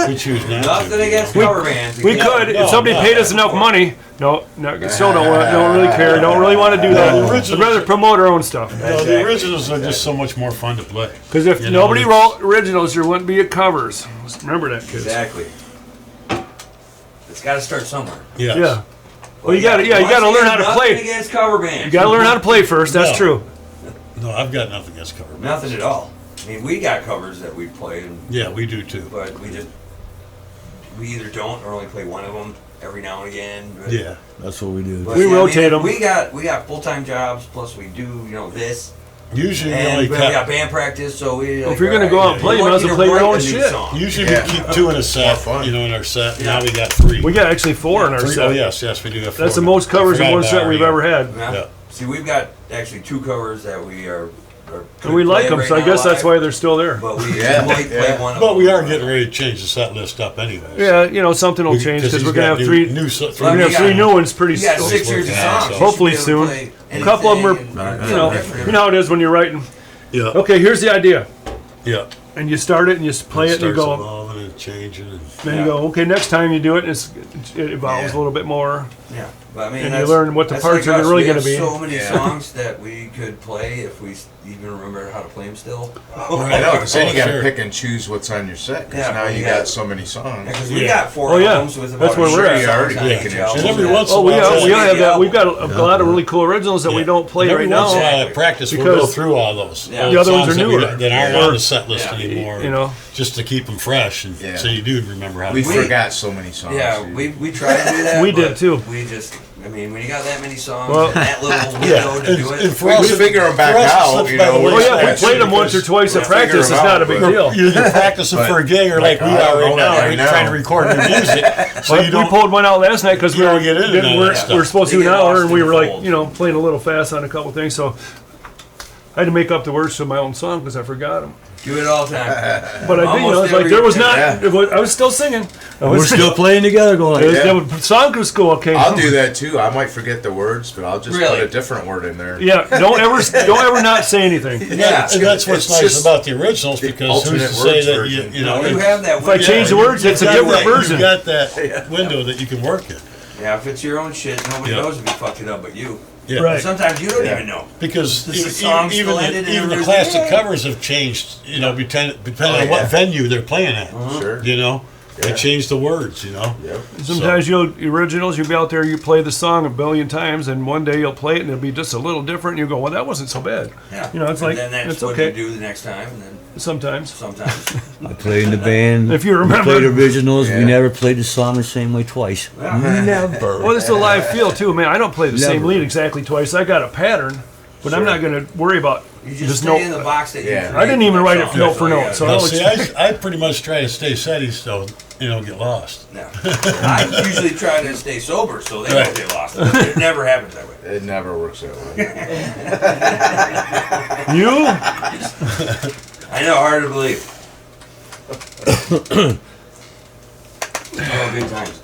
we choose not Nothing to. against cover bands. We could if somebody paid us enough money. No, still don't really care. Don't really want to do that. I'd rather promote our own stuff. No, the originals are just so much more fun to play. Because if You know, nobody it's- wrote originals, there wouldn't be a covers. Remember that, kids. Exactly. It's got to start somewhere. Yes. Yeah. Well, you got to learn how to Nothing play. against cover bands. You got to learn how to play first. That's No. true. No, I've got nothing against cover bands. Nothing at all. I mean, we got covers that we play, Yeah, we do too. but we either don't or only play one of them every now and again. But, Yeah. That's what we do. but We yeah, rotate 'em. We got full time jobs. Plus, we do this. Usually we And only we got cut. band practice, so we. If you're gonna go out and play, you might as well play your own shit. Usually Yeah. we keep two in a set, More fun. in our set. Now we got three. We got actually 4 in our Three- set. Oh yes, we do have four. That's the most covers in I one forgot set about we've our- ever had. Yeah. Yeah. See, we've got actually 2 covers that we are or And we could like play them, right so I now guess that's live, why they're still there. But we Yeah, might play one of But them. we are getting ready to change the set list up anyway. Yeah, you know, something will change because we're gonna have three. New, We're gonna have three new ones pretty You got soon. 6 years of Yeah, songs. so- Hopefully soon. A couple of them are, you know how it is when you're writing. Yeah. Okay, here's the idea, Yeah. and you start it and you play it and you starts go. evolving and changing. And Then you go, okay, next time you do it, it evolves Yeah. a little bit more. Yeah, but I mean, And you that's, learn what the that's parts like are us. really We gonna have be. So many Yeah. songs that we could play if we even remember how to play them still. I know, because then you got to sure. pick and choose what's on your set. Because Yeah, now you yeah. got so many songs. Because we Yeah. got 4 Oh, yeah. albums with about That's where we're at. songs Already on picking each and album. And every once in Oh, a we while, have that. We've got a lot of really cool originals that we Yeah. don't play And every right now. once in a while at practice, we'll go Because through all those. Yeah. old The other ones songs are that we newer. don't- that aren't Yeah. on the set list Yeah. anymore. You know. just to keep them fresh, and Yeah. so you do remember how. We to forgot so many songs. Yeah, dude. we tried to do that. We did but too. We just, I mean, when you got that many songs Well- and that little window Yeah, to do it. and for We us, figure them back for us, it out, slips you by the know. Oh yeah, wayside if we played them once or because twice at Yeah, figure practice, them it's not out, a big but- deal. You're either practicing But- for a gig or like we I are don't right now, know right right now. trying to record new music. So Well, you we don't. pulled one out last night because You we don't get into none of that we're stuff. supposed to They do an get hour lost and in we the were like, fold. you know, playing a little fast on a couple things. So I had to make up the words to my own song because I forgot them. Do it all the time. But I did, you know, Almost it's like every- there was not. Yeah. I was still singing. We're still playing together going, Yeah. The song was cool. Okay. I'll do that too. I might forget the words, but I'll just Really? put a different word in there. Yeah. Don't ever not say anything. Yeah. And that's what's It's nice just about the originals the because alternate who's to say words that version. you know You have that If I window. change the words, it's a you've got different that- version. You've got that window that you can work in. Yeah, if it's your own shit, nobody Yeah. knows if you fucked it up but you. Yeah. Right. Sometimes you don't Yeah. even know. Because This is songs even blended and the everything. classic covers have changed, you know, depending on yeah. what venue they're playing at. Sure. You know, they Yeah. change the words, you know. Yep. Sometimes originals, you'll be out there, you play the song a billion times, and one day you'll play it and it'll be just a little different. And you go, well, that wasn't so bad. Yeah. You know, it's And like, then that's it's what okay. you do the next time, and then Sometimes. sometimes. I played in the band. If you We remember. played originals. Yeah. We never played the song the same way twice. Never. Well, it's a live feel too, man. I don't play the same Never. lead exactly twice. I got a pattern, but I'm Sure. not going to worry about You just just stay note. in the box that you Yeah. create I didn't even for write that it song. note for That's all note, you so Now, don't see, I pretty much try to stay steady so you don't get lost. No. I usually try to stay sober so they Right. don't get lost. It never happens that way. It never works that way. You? I know, hard to believe. Oh, good times.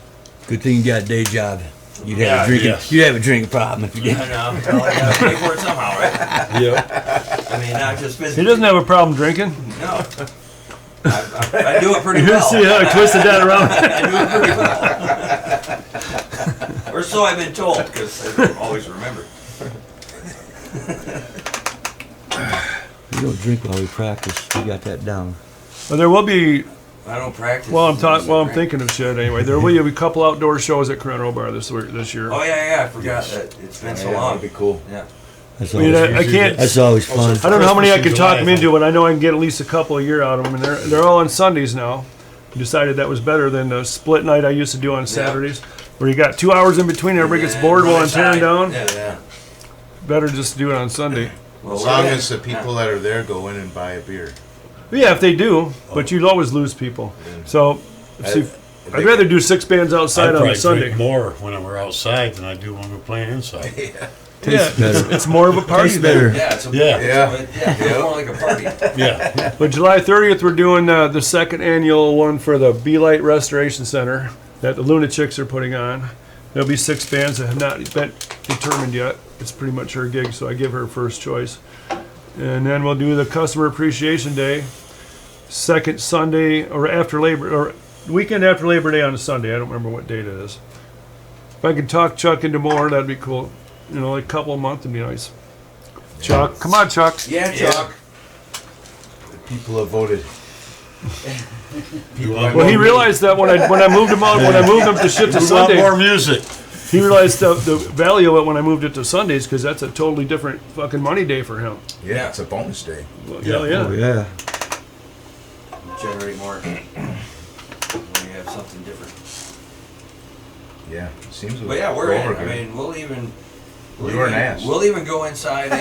Good thing you got a day job. You'd have Yeah, a drinking. yes. You'd have a drinking problem if you I did. know. Well, I gotta pay for it somehow, right? Yeah. I mean, not just He physically. doesn't have a problem drinking. No. I do it pretty You well. see how I twisted that around? I do it pretty well. Or so I've been told, because I don't always remember. We don't drink while we practice. We got that down. Well, there will be. I don't practice. Well, I'm thinking of shit anyway. There will be a couple outdoor shows at Bar this year. Oh, yeah, I forgot that. It's been so Yeah, long. that'd be cool. Yeah. That's I mean, always, I can't. that's always fun. I don't know how many I can Christmas in talk July, them into, but I know I can get at least a couple a year out of them, and they're all on Sundays now. I decided that was better than the split night I used to do on Saturdays, where you got 2 hours in between. Everybody gets bored while I'm tearing down. Yeah. Better just do it on Sunday. Well, As long as the people that are there go in and buy a beer. But yeah, if they do, but you'd always lose people. So, see, I I'd rather do 6 bands I outside on probably a Sunday. drink more when we're outside than I do when we're playing inside. Yeah, it's more of a party. Tastes better. Yeah, it's a, Yeah. it's more like a party. Yeah. But July 30th, we're doing the second annual one for the Be Light Restoration Center that the Lunatics are putting on. There'll be 6 bands that have not been determined yet. It's pretty much her gig, so I give her first choice. And then we'll do the Customer Appreciation Day, second Sunday or after Labor, or weekend after Labor Day on a Sunday. I don't remember what date it is. If I could talk Chuck into more, that'd be cool. You know, like a couple of months would be nice. Chuck, come on, Chuck. Yeah, Chuck. People have voted. Well, he realized that when I moved him out, when I moved him to shit to We want more Sunday, music. he realized the value of it when I moved it to Sundays because that's a totally different fucking money day for him. Yeah, it's a bonus day. Well, Yeah. hell yeah. Oh yeah. Generate more when you have something different. Yeah, seems. But yeah, we're in. over I here. mean, we'll even were an ass. We'll even go inside and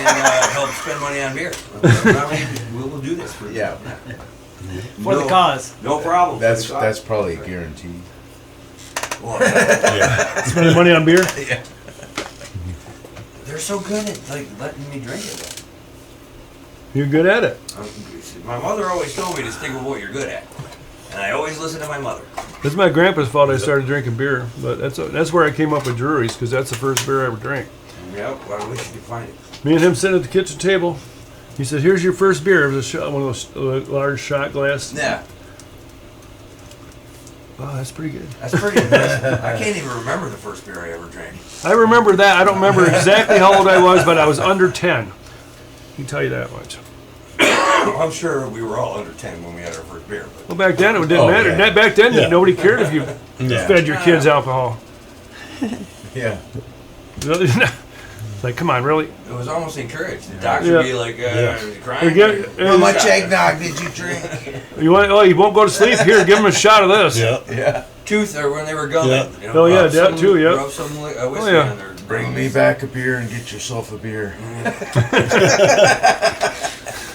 help spend money on beer. I mean, we'll do this for you. Yeah, For the cause. No problem. that's probably guaranteed. Well, Spending money on beer. they're so good at like letting me drink it. You're good at it. My mother always told me to stick with what you're good at. And I always listen to my mother. It's my grandpa's fault I started drinking beer, but that's where I came up with Drury's, because that's the first beer I ever drank. Yep, well, I wish you could find it. Me and him sitting at the kitchen table. He said, "Here's your first beer." It was a shot, one of those large shot glass. Yeah. Oh, that's pretty good. That's pretty impressive. I can't even remember the first beer I ever drank. I remember that. I don't remember exactly how old I was, but I was under 10. I can tell you that much. I'm sure we were all under 10 when we had our first beer. But. Well, back then it didn't matter. Yeah. Back then, nobody cared if you Yeah. fed your kids alcohol. Yeah. It's like, come on, really? It was almost encouraged. The doctor would be like, crying. How much eggnog did you drink? You won't go to sleep? Here, give him a shot of this. Yeah. Tooth, or when they were gumming. Yeah. You know, Oh, yeah, that too, yeah. Rub some whiskey yeah. on their Bring me back a beer and get yourself a beer.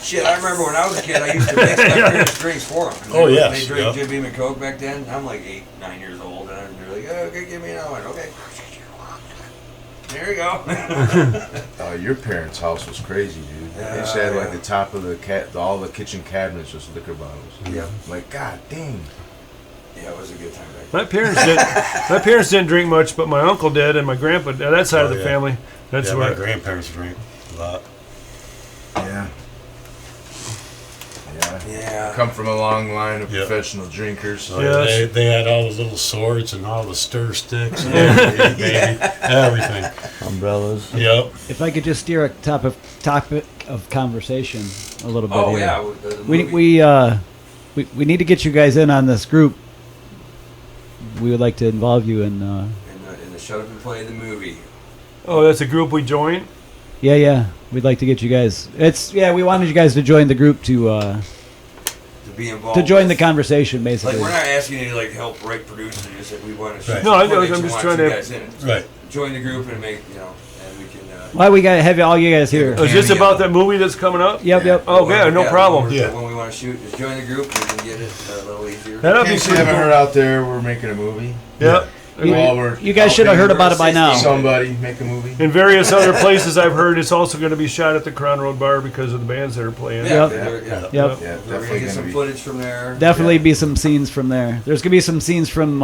Shit, I remember when I was a kid, I used to mix my parents' drinks for them. Oh, yes, They drank yeah. Jim Beam and Coke back then. I'm like 8, 9 years old, and they're like, "Oh, okay, give me another one." Okay. There you go. Your parents' house was crazy, dude. They just had like the top of the all the kitchen cabinets was liquor bottles. Yeah. Like, god dang. Yeah, it was a good time back then. My parents didn't drink much, but my uncle did, and my grandpa, that side of the yeah. family. That's Yeah, where my grandparents drank a lot. Yeah. Yeah. Come from a long line of Yep. professional drinkers. So Yes. they had all the little swords and all the stir sticks and everything, baby. Everything. Umbrellas. Yep. If I could just steer a topic of conversation a little bit Oh, here. yeah. The movie. We need to get you guys in on this group. We would like to involve you in. In the Shut Up and Play the movie. Oh, that's a group we joined? Yeah. We'd like to get you guys. We wanted you guys to join the group To be involved. to join the with. conversation, basically. Like, we're not asking you to like help write produce. We just said we want to shoot Right. No, I some know, footage I'm and just want trying you to- guys in it. Right. Join the group and make, and we can. Why we got to have all you guys here? Is this about that movie that's coming up? Yep. Oh, yeah, no problem. Yeah. When we want to shoot, just join the group. We can get it a little easier. That'll In be case you pretty haven't cool. heard out there, we're making a movie. Yeah. You guys should have heard about it by now. Somebody make a movie. In various other places I've heard it's also going to be shot at the Crown Road Bar because of the bands that are playing. Yeah. Yep. Yeah. Yep. Yeah, We're gonna definitely get gonna some be. footage from there. Definitely be some scenes from there. There's gonna be some scenes from.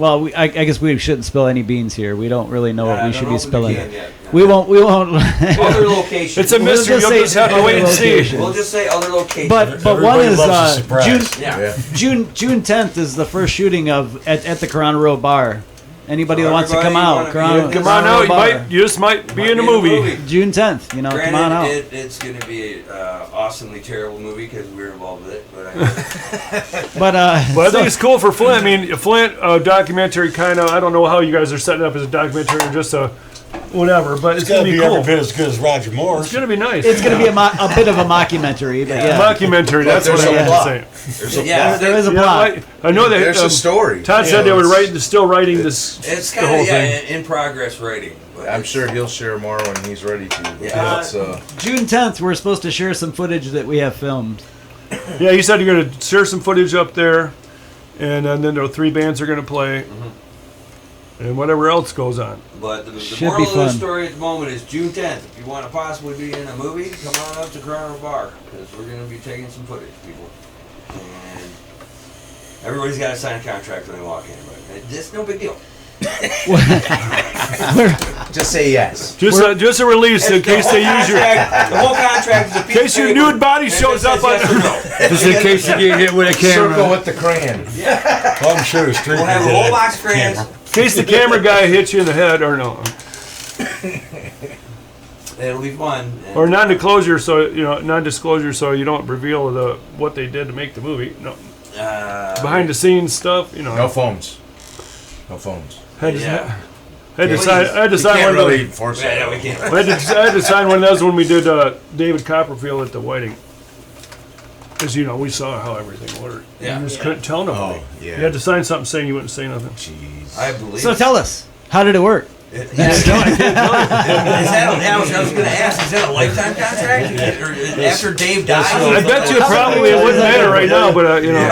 I guess we shouldn't spill any beans here. We don't really know what we should be spilling. We won't. Other locations. It's a We'll mystery. just You'll say just have to other wait and see. locations. We'll just say other locations. But one Everybody is loves a surprise. June 10th is the first shooting at the Crown Row Bar. Anybody So that wants to come everybody out, wanna Crown, be- Come Crown on out. Row Bar. You just might be in a Might movie. June 10th. Come on out. Granted, it's going to be an awesomely terrible movie because we're involved with it. But But But I think it's cool for Flint. I mean, Flint documentary kind of. I don't know how you guys are setting up as a documentary or just a whatever, but it's It's going gonna to be be cool. every bit as good as Roger Moore's. It's going to be nice. it's going to be a bit of a mockumentary. But yeah, Mockumentary. That's what there's I a meant to plot. say. There's a Yeah, plot. there is a Yeah, plot. I know that. There's a story. Todd said they were still writing this. it's the kind whole of thing. in progress writing. But I'm it's- sure he'll share more when he's ready to. But Yeah. it's, June 10th, we're supposed to share some footage that we have filmed. Yeah, you said you're going to share some footage up there, and then there are 3 bands are going to play, and whatever else goes on. But the Should moral be of the fun. story at the moment is June 10th. If you want to possibly be in a movie, come on up to Crown Bar because we're going to be taking some footage, people. And everybody's got to sign a contract when they walk in, but it's no big deal. just say yes. Just a release in case they use your. The whole contract is a piece In case of your paper, nude body and it shows says up on yes or no. Just in case you get hit with a Circle camera. with the crayon. Well, I'm sure the street. We'll have a whole box of crayons. In case the camera guy hits you in the head, or no, It'll be fun. And or non-disclosure, so non-disclosure, so you don't reveal what they did to make the movie. No, behind the scenes stuff. No phones. No phones. Had to, Yeah. had to sign. I had to You sign can't one. really Of enforce Yeah, that. we can't. those, I had to sign one of those when we did David Copperfield at the wedding. Because we saw how everything worked. Yeah. You just couldn't tell nobody. Oh, yeah. You had to sign something saying you wouldn't say nothing. Jeez. I believe. So tell us, how did it work? Is that I was going to ask, is that a lifetime contract? Or after Dave dies? I bet you probably it wouldn't matter right now, but you know.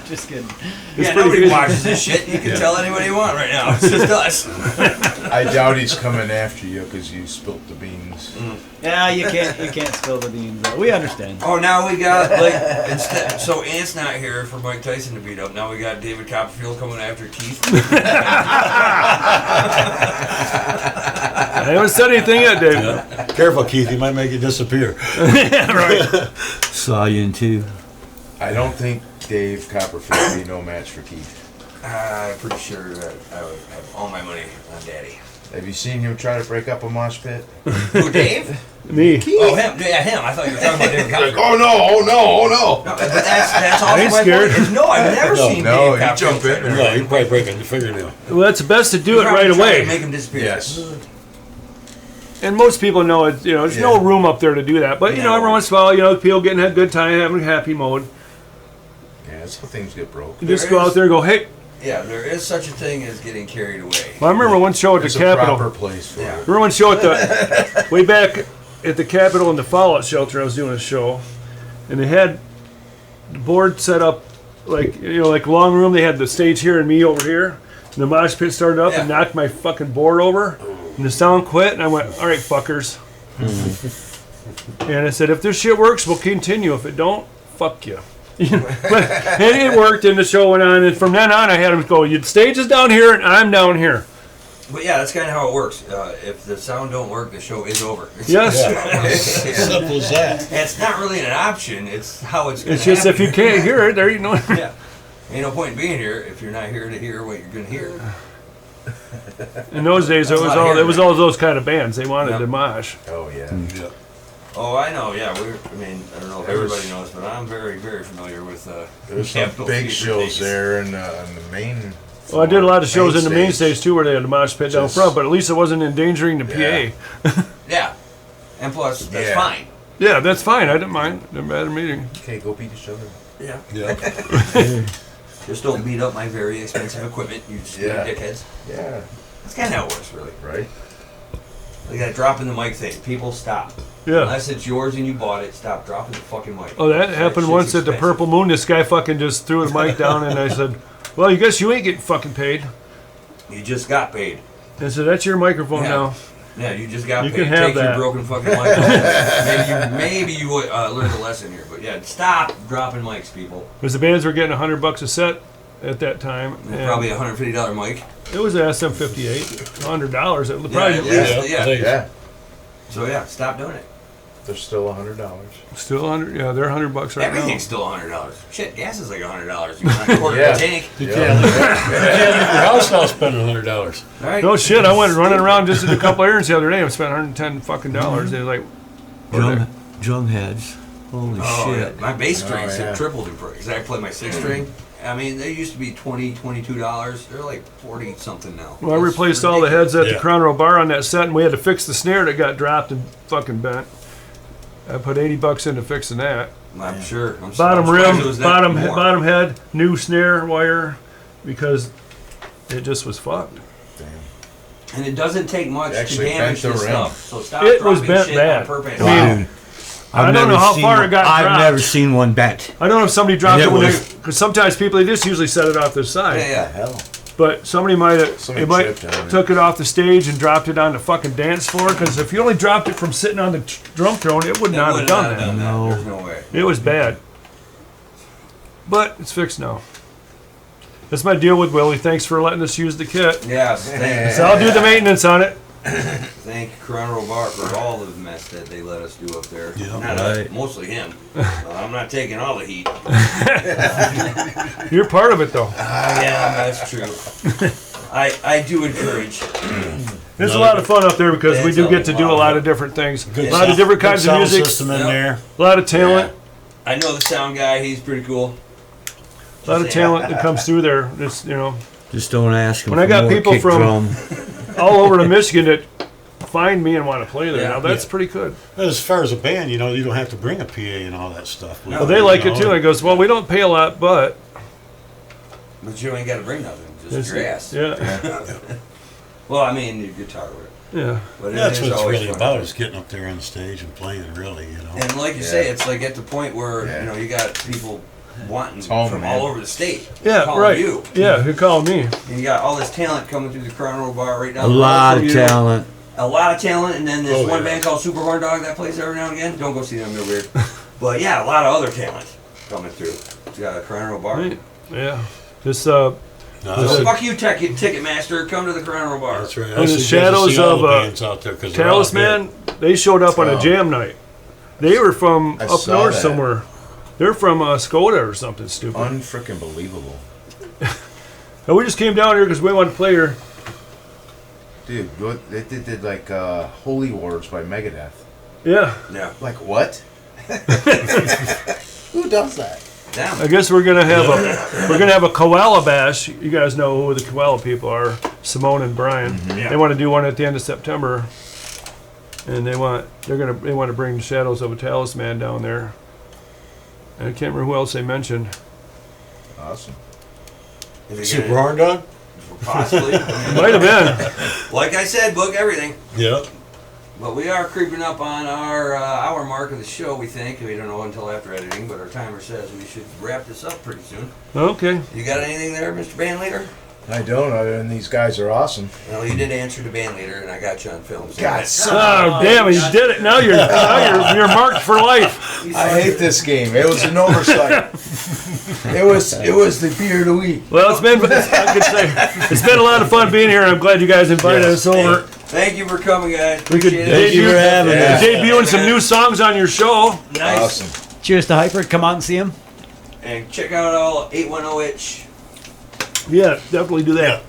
Just kidding. Nobody watches this shit. You can tell anybody you want right now. It's just us. I doubt he's coming after you because you spilt the beans. Yeah, you can't spill the beans. We understand. Oh, now we got so Ant's not here for Mike Tyson to beat up. Now we got David Copperfield coming after Keith. I haven't said anything yet, Dave. Careful, Keith. He might make you disappear. Yeah, right. Saw you in two. I don't think Dave Copperfield would be no match for Keith. I'm pretty sure that I would have all my money on Daddy. Have you seen him try to break up a mosh pit? Who, Dave? Me. Oh, him. Yeah, him. I thought you were talking about David Copperfield. Oh no! No, but that's also ain't my scared. point. No, I've never seen No, Dave you Copperfield. jump in there. No, he'd probably break a fingernail. Well, that's best to do it right Probably try to away. Make him disappear. Yes. And most people know it. You know, there's no room up there to do that. But you know, every once in a while, you know, people getting a good time, having a happy mode. Yeah, that's how things get broke. You just go out there and go, hey. Yeah, there is such a thing as getting carried away. Well, I remember one show at the There's a Capitol. proper place for it. Remember one show at the way back at the Capitol in the Fallout shelter. I was doing a show, and they had the board set up like like long room. They had the stage here and me over here. And the mosh pit started up and knocked my fucking board over, and the sound quit. And I went, "All right, fuckers." And I said, "If this shit works, we'll continue. If it don't, fuck you." And it worked, and the show went on. And from then on, I had them go, "The stage is down here, and I'm down here." But yeah, that's kind of how it works. If the sound don't work, the show is over. Yes. Simple as that. It's not really an option. It's how it's going It's to just if you can't hear it, there you know. Yeah. Ain't no point in being here if you're not here to hear what you're going to hear. In those days, it was all those kind of bands. They wanted to mosh. Oh yeah. Yeah. Oh, I know. Yeah, I don't know if everybody knows, but I'm very, very familiar with. There's some Capitol big Theater shows days. there in the main. Well, I did a lot of shows in the main stage. stage too, where they had the mosh pit down Just- front, but at least it wasn't endangering the PA. Yeah, and plus that's Yeah. fine. Yeah, that's fine. I didn't mind. Didn't matter to me. Okay, go beat each other. Yeah. Yeah. Just don't beat up my very expensive equipment, you stupid dickheads. Yeah. That's kind of how it works, really. Right. Like that dropping the mic thing. People stop. Yeah. Unless it's yours and you bought it, stop dropping the fucking mic. Oh, that happened shit's once at the expensive. Purple Moon. This guy fucking just threw the mic down, and I said, "Well, you guess you ain't getting fucking paid." You just got paid. I said, "That's your microphone Yeah. now." Yeah, you just got You paid. can have Take that. your broken fucking mic. maybe you would learn a lesson here, but yeah, stop dropping mics, people. Because the bands were getting $100 a set at that time. and Probably a $150 mic. It was an SM58, $100. It probably Yeah. So yeah, stop doing it. They're still $100. still 100. Yeah, they're $100 right Everything's now. still $100. Shit, gas is like $100. You want a quarter of a tank. You can't leave your house now spending $100. All right. No shit, I went running around just did a couple errands the other day. I spent $110 fucking dollars. They were like, Drum heads. Holy shit. Yeah. My bass strings yeah. have tripled in price. I play my 6-string. I mean, they used to be $20, $22. They're like 40 something now. well, I It's replaced all the ridiculous. heads at the Yeah. Crown Royal Bar on that set, and we had to fix the snare that got dropped and fucking bent. I put $80 into fixing that. I'm sure. I'm Bottom surprised rim, it was that bottom more. bottom head, new snare wire, because it just was fucked. And it doesn't take much to Actually damage bent the this rim. stuff. So stop It was dropping bent shit bad. on purpose. I mean, I don't know how far it got I've dropped. never seen one bent. I don't know if somebody dropped And it it when was- because sometimes people they just usually set it off to the side. Yeah. Hell. But somebody might have Somebody it might tripped on it. took it off the stage and dropped it on the fucking dance floor. Because if you only dropped it from sitting on the drum throne, it would It not would have done not that. have No. There's no way. It was bad. But it's fixed now. That's my deal with Willie. Thanks for letting us use the kit. Yes. So I'll do the maintenance on it. Thank Coronado Bar for all the mess that they let us do up there. Yeah. Not Right. mostly him. I'm not taking all the heat. You're part of it though. Yeah, that's true. I do encourage. It's a lot of fun up there because we It's do a get to do a lot lot of of different things. Good A lot of sound- different good kinds of sound music. system in Yep. there. A lot of talent. I know the sound guy. He's pretty cool. A lot of talent that comes through there. It's, Just don't ask them When I for got more people kick from- drum. all over to Michigan that find me and want to play there. Yeah. Now that's pretty good. But as far as a band, you don't have to bring a PA and all that stuff. Well, they like it too. I goes, well, we don't pay a lot, but But you ain't got to bring nothing. Just it's- your ass. yeah. Well, I mean, your guitar with it. Yeah. But That's it what is it's always really fun. about, is getting up there on the stage and playing, really, you know. And like you say, it's like at the point where, you know, you got people wanting home, from man. all over the state. Yeah, calling right. you. Yeah, you're calling me. And you got all this talent coming through the Crown Royal Bar right now. A lot of talent. A lot of talent, and then this Oh, one yeah. band called Super Horn Dog that plays every now and again. Don't go see them, they're weird. But yeah, a lot of other talent coming through. You got a Crown Royal Bar. Right. Yeah. Just No, So Good. fuck you, Ticketmaster. Come to the Crown Royal Bar. that's right. In the I suggest shadows you see all of, the bands out there, 'cause they're all Talisman, they showed up on a Oh. jam night. They were from I up saw north that. somewhere. They're from Skoda or something stupid. Unfreaking believable. And we just came down here because we wanted to play here. Dude, they did like Holy Wars by Megadeth. Yeah. Yeah. Like what? Who does that? Damn. I guess we're gonna have a koala bash. You guys know who the koala people are, Simone and Brian. Yeah. They want to do one at the end of September, and they want to bring Shadows of a Talisman down there. And I can't remember who else they mentioned. Awesome. Is it Super gonna- Horn Dog? Possibly. Might have been. Like I said, book everything. Yep. But we are creeping up on our hour mark of the show, we think. We don't know until after editing, but our timer says we should wrap this up pretty soon. Okay. You got anything there, Mr. Bandleader? I don't, other than these guys are awesome. Well, you did answer the bandleader, and I got you on film. So God, Oh damn it! You did it. Now you're marked for life. I hate this game. It was an oversight. it was the beer of the week. Well, it's been a lot of fun being here, and I'm glad you guys invited us over. Thank you for coming, guys. We could Appreciate it. Thank you for having us. debuting some new songs on your show. Nice. Awesome. Cheers to Hyper. Come out and see him. And check out all 810-itch. Yeah, definitely do that.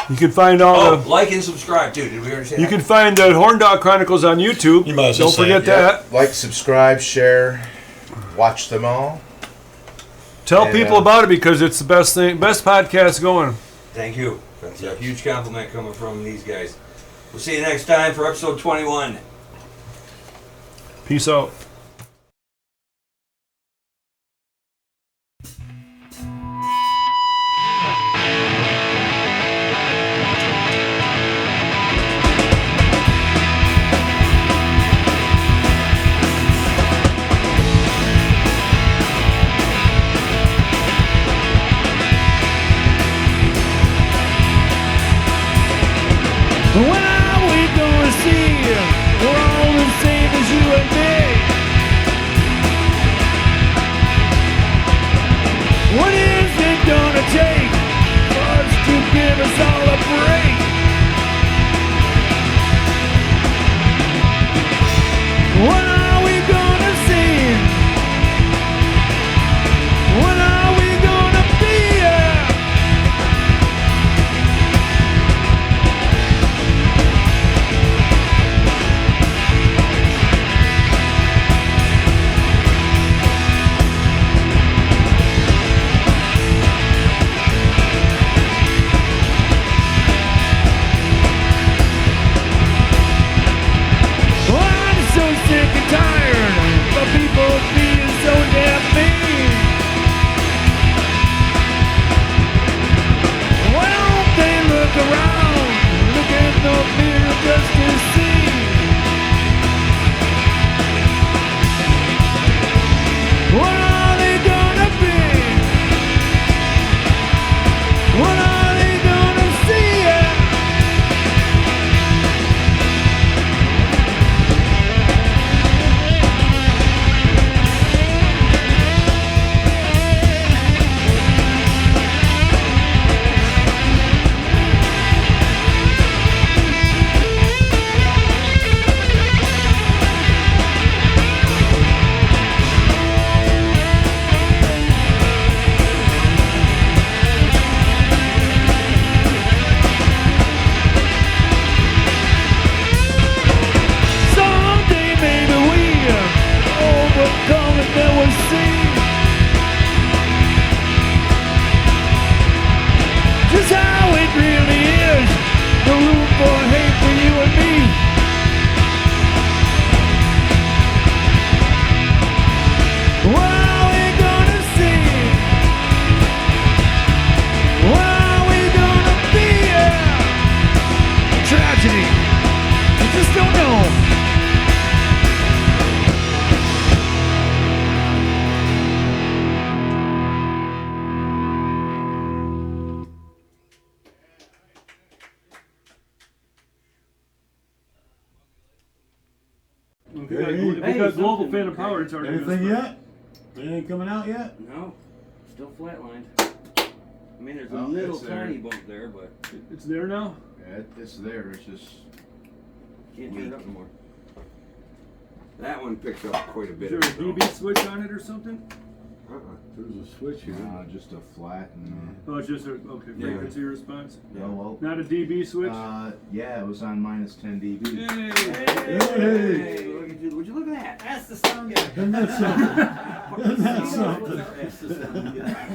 You can find all Oh, the. like and subscribe, too. Did we already say You that? can find the Horn Dog Chronicles on YouTube. You might as well Don't say forget it, that. Like, subscribe, share, watch them all. Tell And, people about it because it's the best podcast going. Thank you. That's a huge compliment coming from these guys. We'll see you next time for episode 21. Peace out. When are we gonna see we're all the same as you and me? What is it gonna take for us to give us all a break? What are we gonna see? What are we gonna be? Well, I'm so sick and tired of people being so damn mean. Why don't they look around, look in the mirror just to see? What are they gonna be? What are they gonna see? If you got global phantom power, it's already Anything gonna yet? It ain't coming out yet? No, still flatlined. I mean, there's a Oh, little it's there. tiny bump there, but start. It's there now. Yeah, it's there. It's just. can't turn it up anymore. That one picked up quite a Is bit. there a of it, dB switch on it or something? though. There's a switch here. Just a flat and. Oh, it's just a frequency response. Oh well. Not a dB switch. Yeah, it was on minus 10 dB. Yay! Hey, look at you! Would you look at that? That's the sound guy. Doesn't that sound? Doesn't that sound? That's the sound guy.